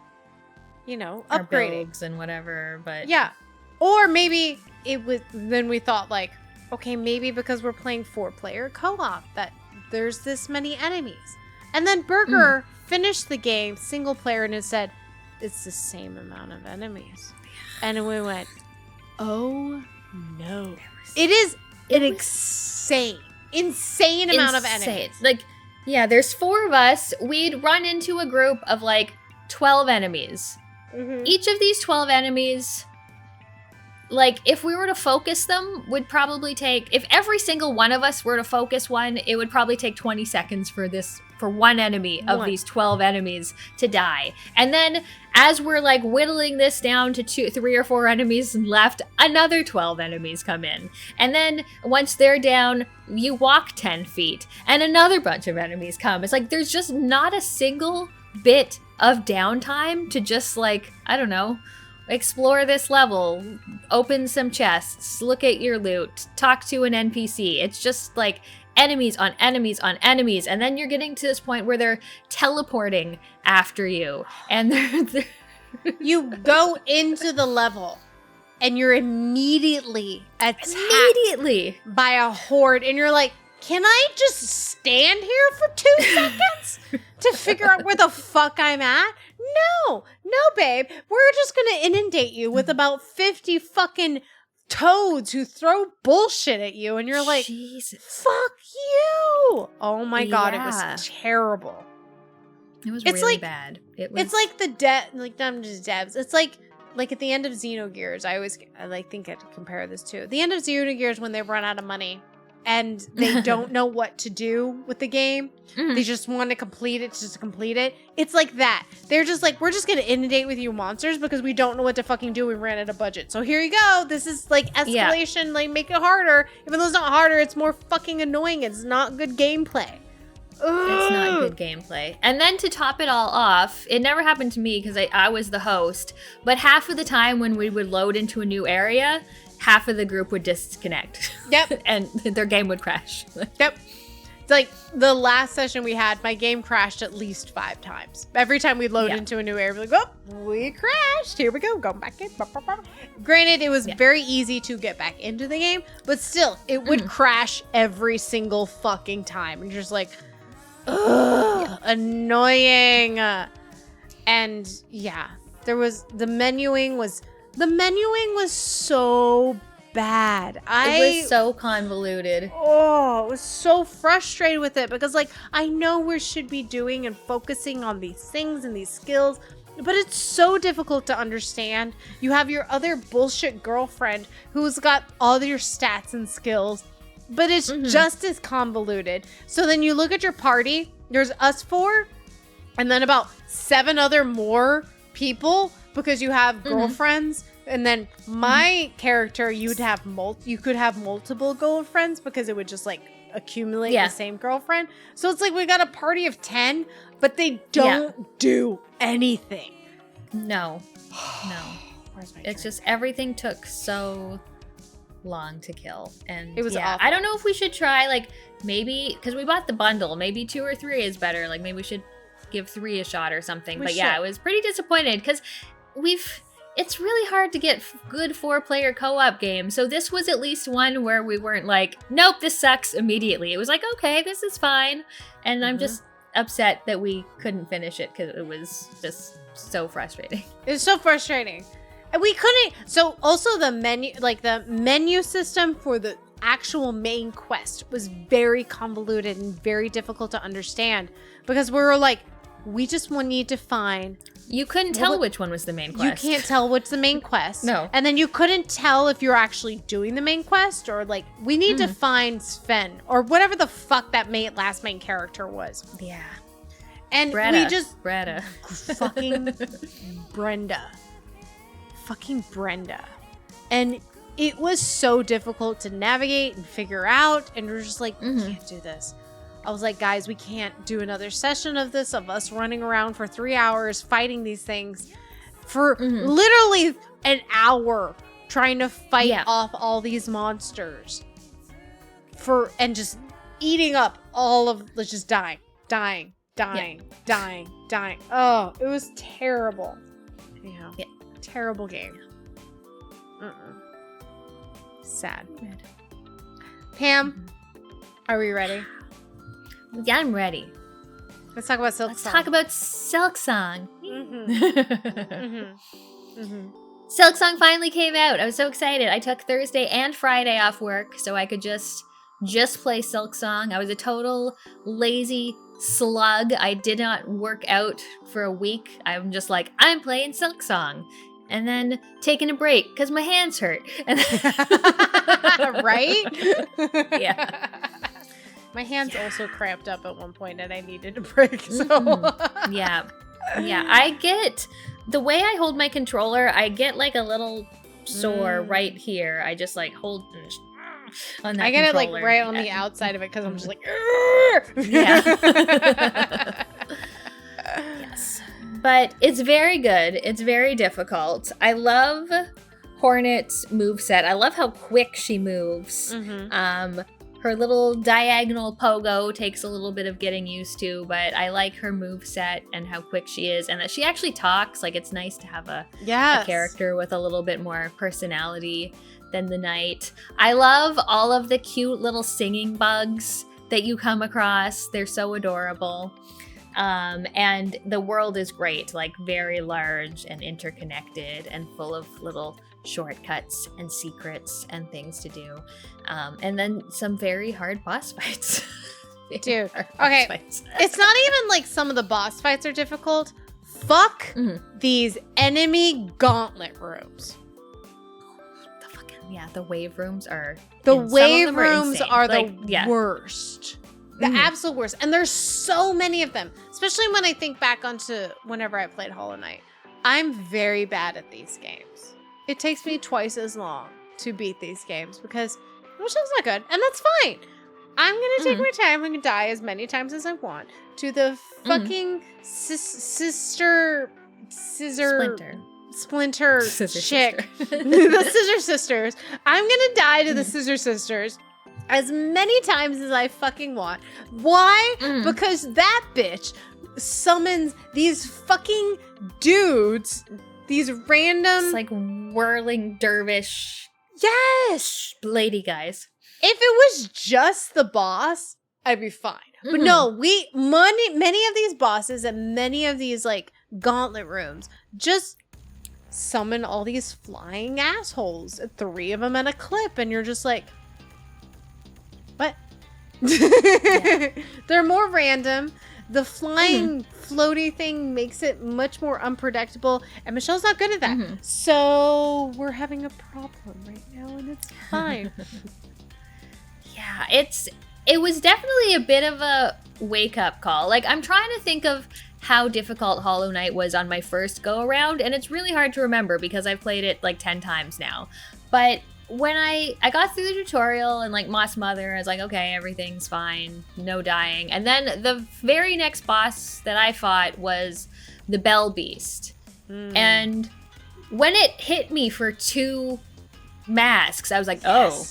you know, our upgrading builds and whatever. But yeah. Or maybe it was, then we thought, like, okay, maybe because we're playing 4-player co-op that there's this many enemies. And then Burger finished the game single player and it said, it's the same amount of enemies. And we went, oh no. It is an insane amount of enemies. Like, yeah, there's 4 of us. We'd run into a group of like 12 enemies. Each of these 12 enemies, like, if we were to focus them, would probably take, if every single one of us were to focus one, it would probably take 20 seconds for one enemy of these 12 enemies to die. And then as we're like whittling this down to 3 or 4 enemies left, another 12 enemies come in. And then once they're down, you walk 10 feet and another bunch of enemies come. It's like there's just not a single bit of downtime to just like, I don't know, explore this level, open some chests, look at your loot, talk to an NPC. It's just like enemies on enemies on enemies. And then you're getting to this point where they're teleporting after you. And they're you go into the level and you're immediately attacked by a horde. And you're like, can I just stand here for 2 seconds to figure out where the fuck I'm at? No, babe. We're just going to inundate you with about 50 fucking toads who throw bullshit at you. And you're like, Jesus. Fuck you. Oh my God, it was terrible. It was really bad. It's like I'm just devs. It's like at the end of Xenogears, I think I'd compare this to the end of Xenogears when they run out of money. And they don't know what to do with the game. Mm-hmm. They just want to complete it just to complete it. It's like that. They're just like, we're just going to inundate with you monsters because we don't know what to fucking do. We ran out of budget. So here you go. This is like escalation. Like, make it harder. Even though it's not harder, it's more fucking annoying. It's not good gameplay. Ugh. It's not good gameplay. And then to top it all off, it never happened to me because I was the host. But half of the time when we would load into a new area, half of the group would disconnect. Yep. And their game would crash. Yep. It's like the last session we had, my game crashed at least 5 times. Every time we load into a new area, we're like, oh, we crashed. Here we go. Going back in. Granted, it was very easy to get back into the game, but still, it would crash every single fucking time. And you're just like, ugh, annoying. And yeah, the menuing was so bad. It was so convoluted. Oh, I was so frustrated with it because, like, I know we should be doing and focusing on these things and these skills, but it's so difficult to understand. You have your other bullshit girlfriend who's got all your stats and skills, but it's just as convoluted. So then you look at your party, there's us 4, and then about 7 other more people because you have girlfriends. And then my character, you could have multiple girlfriends because it would just like accumulate the same girlfriend. So it's like we got a party of 10, but they don't do anything. No. It's just everything took so long to kill. And it was awful. I don't know if we should try like maybe because we bought the bundle, maybe 2 or 3 is better. Like maybe we should give 3 a shot or something. But I was pretty disappointed because it's really hard to get good 4-player co-op games. So this was at least one where we weren't like, nope, this sucks immediately. It was like, okay, this is fine. And I'm just upset that we couldn't finish it because it was just so frustrating. It was so frustrating. And we couldn't. So also the menu system for the actual main quest was very convoluted and very difficult to understand because we were like, we just need to find. You couldn't tell which one was the main quest. You can't tell what's the main quest. No. And then you couldn't tell if you're actually doing the main quest or like, we need to find Sven or whatever the fuck that last main character was. Yeah. And Bretta. Fucking Brenda. Fucking Brenda. And it was so difficult to navigate and figure out. And we're just like, we can't do this. I was like, guys, we can't do another session of this, of us running around for 3 hours fighting these things for literally an hour trying to fight off all these monsters and just eating up all of, just dying. Oh, it was terrible. Terrible game. Sad. Pam, are we ready? Yeah, I'm ready. Let's talk about Silksong. Let's talk about Silksong. Silksong finally came out. I was so excited. I took Thursday and Friday off work so I could just play Silksong. I was a total lazy slug. I did not work out for a week. I'm just like, I'm playing Silksong. And then taking a break because my hands hurt. And right? Yeah. My hands also cramped up at one point and I needed a break. So Yeah. I get the way I hold my controller, I get like a little sore right here. I just like hold on that I get controller. it like right on the outside of it because I'm just like, yeah. Yes. But it's very good. It's very difficult. I love Hornet's moveset. I love how quick she moves. Her little diagonal pogo takes a little bit of getting used to, but I like her moveset and how quick she is, and that she actually talks. Like, it's nice to have a character with a little bit more personality than the knight. I love all of the cute little singing bugs that you come across. They're so adorable. And the world is great, like very large and interconnected and full of little shortcuts and secrets and things to do. And then some very hard boss fights. Dude, okay. It's not even like some of the boss fights are difficult. Fuck these enemy gauntlet rooms. The wave rooms are... The wave rooms are the like, worst. The absolute worst. And there's so many of them. Especially when I think back onto whenever I played Hollow Knight. I'm very bad at these games. It takes me twice as long to beat these games because Michelle's not good. And that's fine. I'm going to take my time and die as many times as I want to the fucking splinter chick. The Scissor Sisters. I'm going to die to the Scissor Sisters as many times as I fucking want. Why? Because that bitch summons these fucking dudes, these random... It's like whirling dervish... Yes! Lady guys. If it was just the boss, I'd be fine. But no, many of these bosses and many of these, like, gauntlet rooms just summon all these flying assholes. 3 of them at a clip, and you're just like... What? They're more random. The flying floaty thing makes it much more unpredictable, and Michelle's not good at that. So we're having a problem right now, and it's fine. Yeah, it was definitely a bit of a wake-up call. Like, I'm trying to think of how difficult Hollow Knight was on my first go-around, and it's really hard to remember because I've played it like 10 times now. But when I got through the tutorial and like Moss Mother, I was like, okay, everything's fine, no dying. And then the very next boss that I fought was the Bell Beast. And when it hit me for 2 masks, I was like, oh.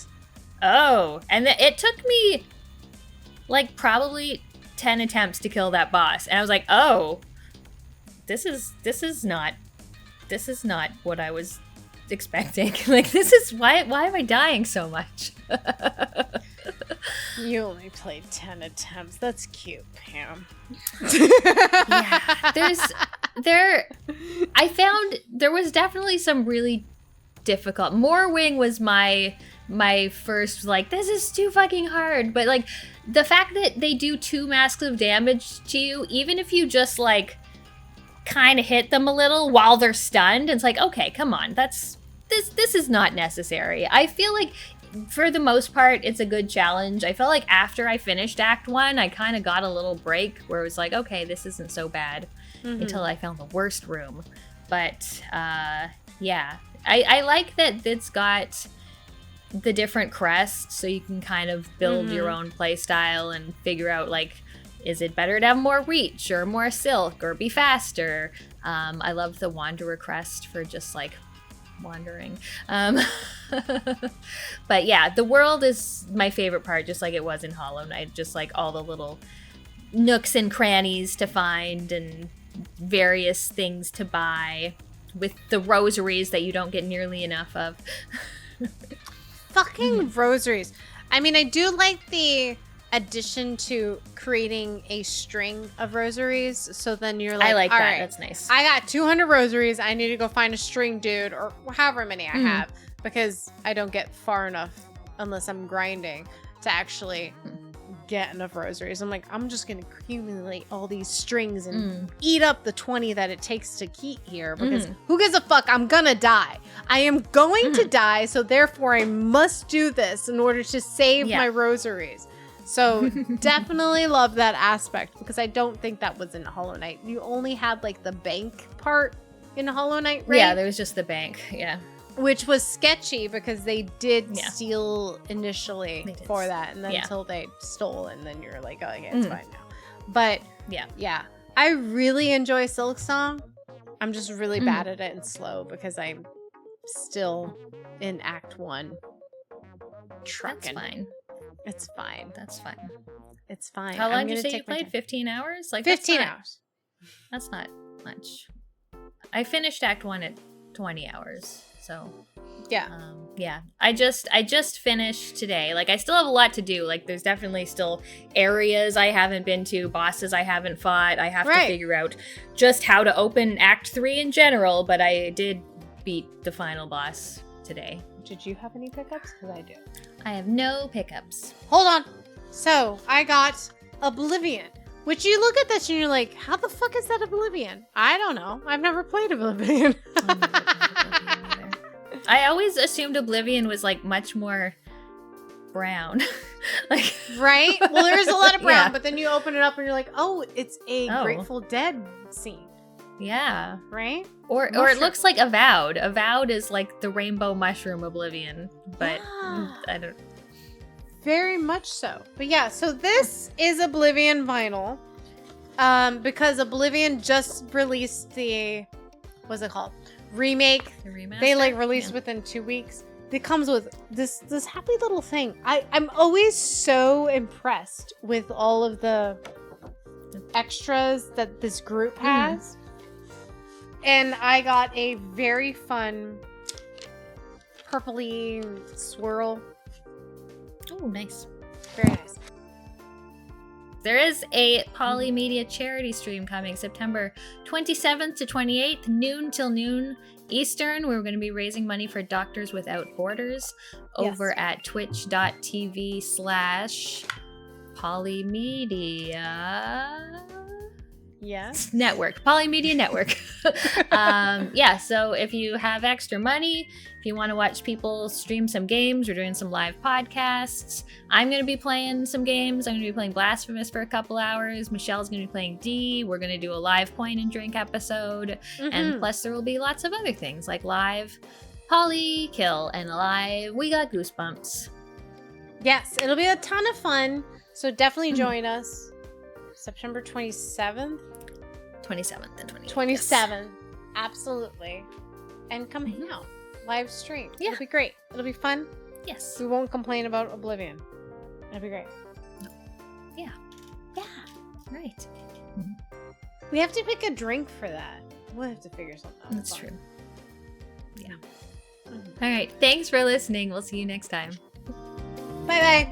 And it took me like probably 10 attempts to kill that boss. And I was like, oh, this is not what I was expecting. Like, this is why am I dying so much? You only played 10 attempts. That's cute, Pam. Yeah, I found there was definitely some really difficult. Morwing was my first, like, this is too fucking hard. But like the fact that they do 2 masks of damage to you, even if you just like kind of hit them a little while they're stunned, it's like, okay, come on, this is not necessary. I feel like for the most part it's a good challenge. I felt like after I finished Act 1, I kind of got a little break where it was like, okay, this isn't so bad, until I found the worst room. But yeah, I like that it's got the different crests, so you can kind of build your own play style and figure out, like, is it better to have more reach or more silk or be faster? I love the Wanderer crest for just like wandering. But yeah, the world is my favorite part, just like it was in Hollow Knight. Just like all the little nooks and crannies to find and various things to buy with the rosaries that you don't get nearly enough of. Fucking rosaries. I mean, I do like the addition to creating a string of rosaries, so then you're like, I like all that. right, That's nice. I got 200 rosaries. I need to go find a string dude, or however many I have, because I don't get far enough unless I'm grinding to actually get enough rosaries. I'm like, I'm just gonna accumulate all these strings and eat up the 20 that it takes to keep here, because who gives a fuck? I'm gonna die. I am going to die, so therefore I must do this in order to save my rosaries. So definitely love that aspect, because I don't think that was in Hollow Knight. You only had like the bank part in Hollow Knight, right? Yeah, there was just the bank. Yeah. Which was sketchy because they did steal initially for that, and then until they stole, and then you're like, oh, okay, it's fine now. But yeah, I really enjoy Silksong. I'm just really bad at it and slow because I'm still in Act 1. Trucking. That's fine. It's fine. That's fine. It's fine. How long did you say you played? 15 hours? Like 15 hours. That's not much. I finished Act 1 at 20 hours. So yeah. Yeah. I just finished today. Like, I still have a lot to do. Like, there's definitely still areas I haven't been to, bosses I haven't fought. I have to figure out just how to open Act 3 in general, but I did beat the final boss today. Did you have any pickups? Because I do. I have no pickups. Hold on. So, I got Oblivion, which you look at this and you're like, how the fuck is that Oblivion? I don't know. I've never played Oblivion. I always assumed Oblivion was like much more brown. Like, right? Well, there's a lot of brown, but then you open it up and you're like, oh, it's a Grateful Dead scene. Yeah. Right? Or it looks like Avowed. Avowed is like the rainbow mushroom Oblivion, but I don't. Very much so. But yeah, so this is Oblivion vinyl. Because Oblivion just released the, what's it called? Remake. The remaster? They like released within 2 weeks. It comes with this happy little thing. I'm always so impressed with all of the extras that this group has. And I got a very fun purpley swirl. Oh, nice. Very nice. There is a Polymedia charity stream coming September 27th to 28th, noon till noon Eastern. We're going to be raising money for Doctors Without Borders over at twitch.tv/Polymedia. Yes. Network. Polymedia Network. Yeah, so if you have extra money, if you want to watch people stream some games, we're doing some live podcasts. I'm going to be playing some games. I'm going to be playing Blasphemous for a couple hours. Michelle's going to be playing D. We're going to do a live point and drink episode. And plus there will be lots of other things like live Poly Kill and live We Got Goosebumps. Yes, it'll be a ton of fun. So definitely join us. September 27th? 27th and 28th. 27th. Yes. Absolutely. And come hang out. Live stream. Yeah. It'll be great. It'll be fun. Yes. We won't complain about Oblivion. It'll be great. No. Yeah. Yeah. Right. We have to pick a drink for that. We'll have to figure something out. That's true. Yeah. All right. Thanks for listening. We'll see you next time. Bye-bye.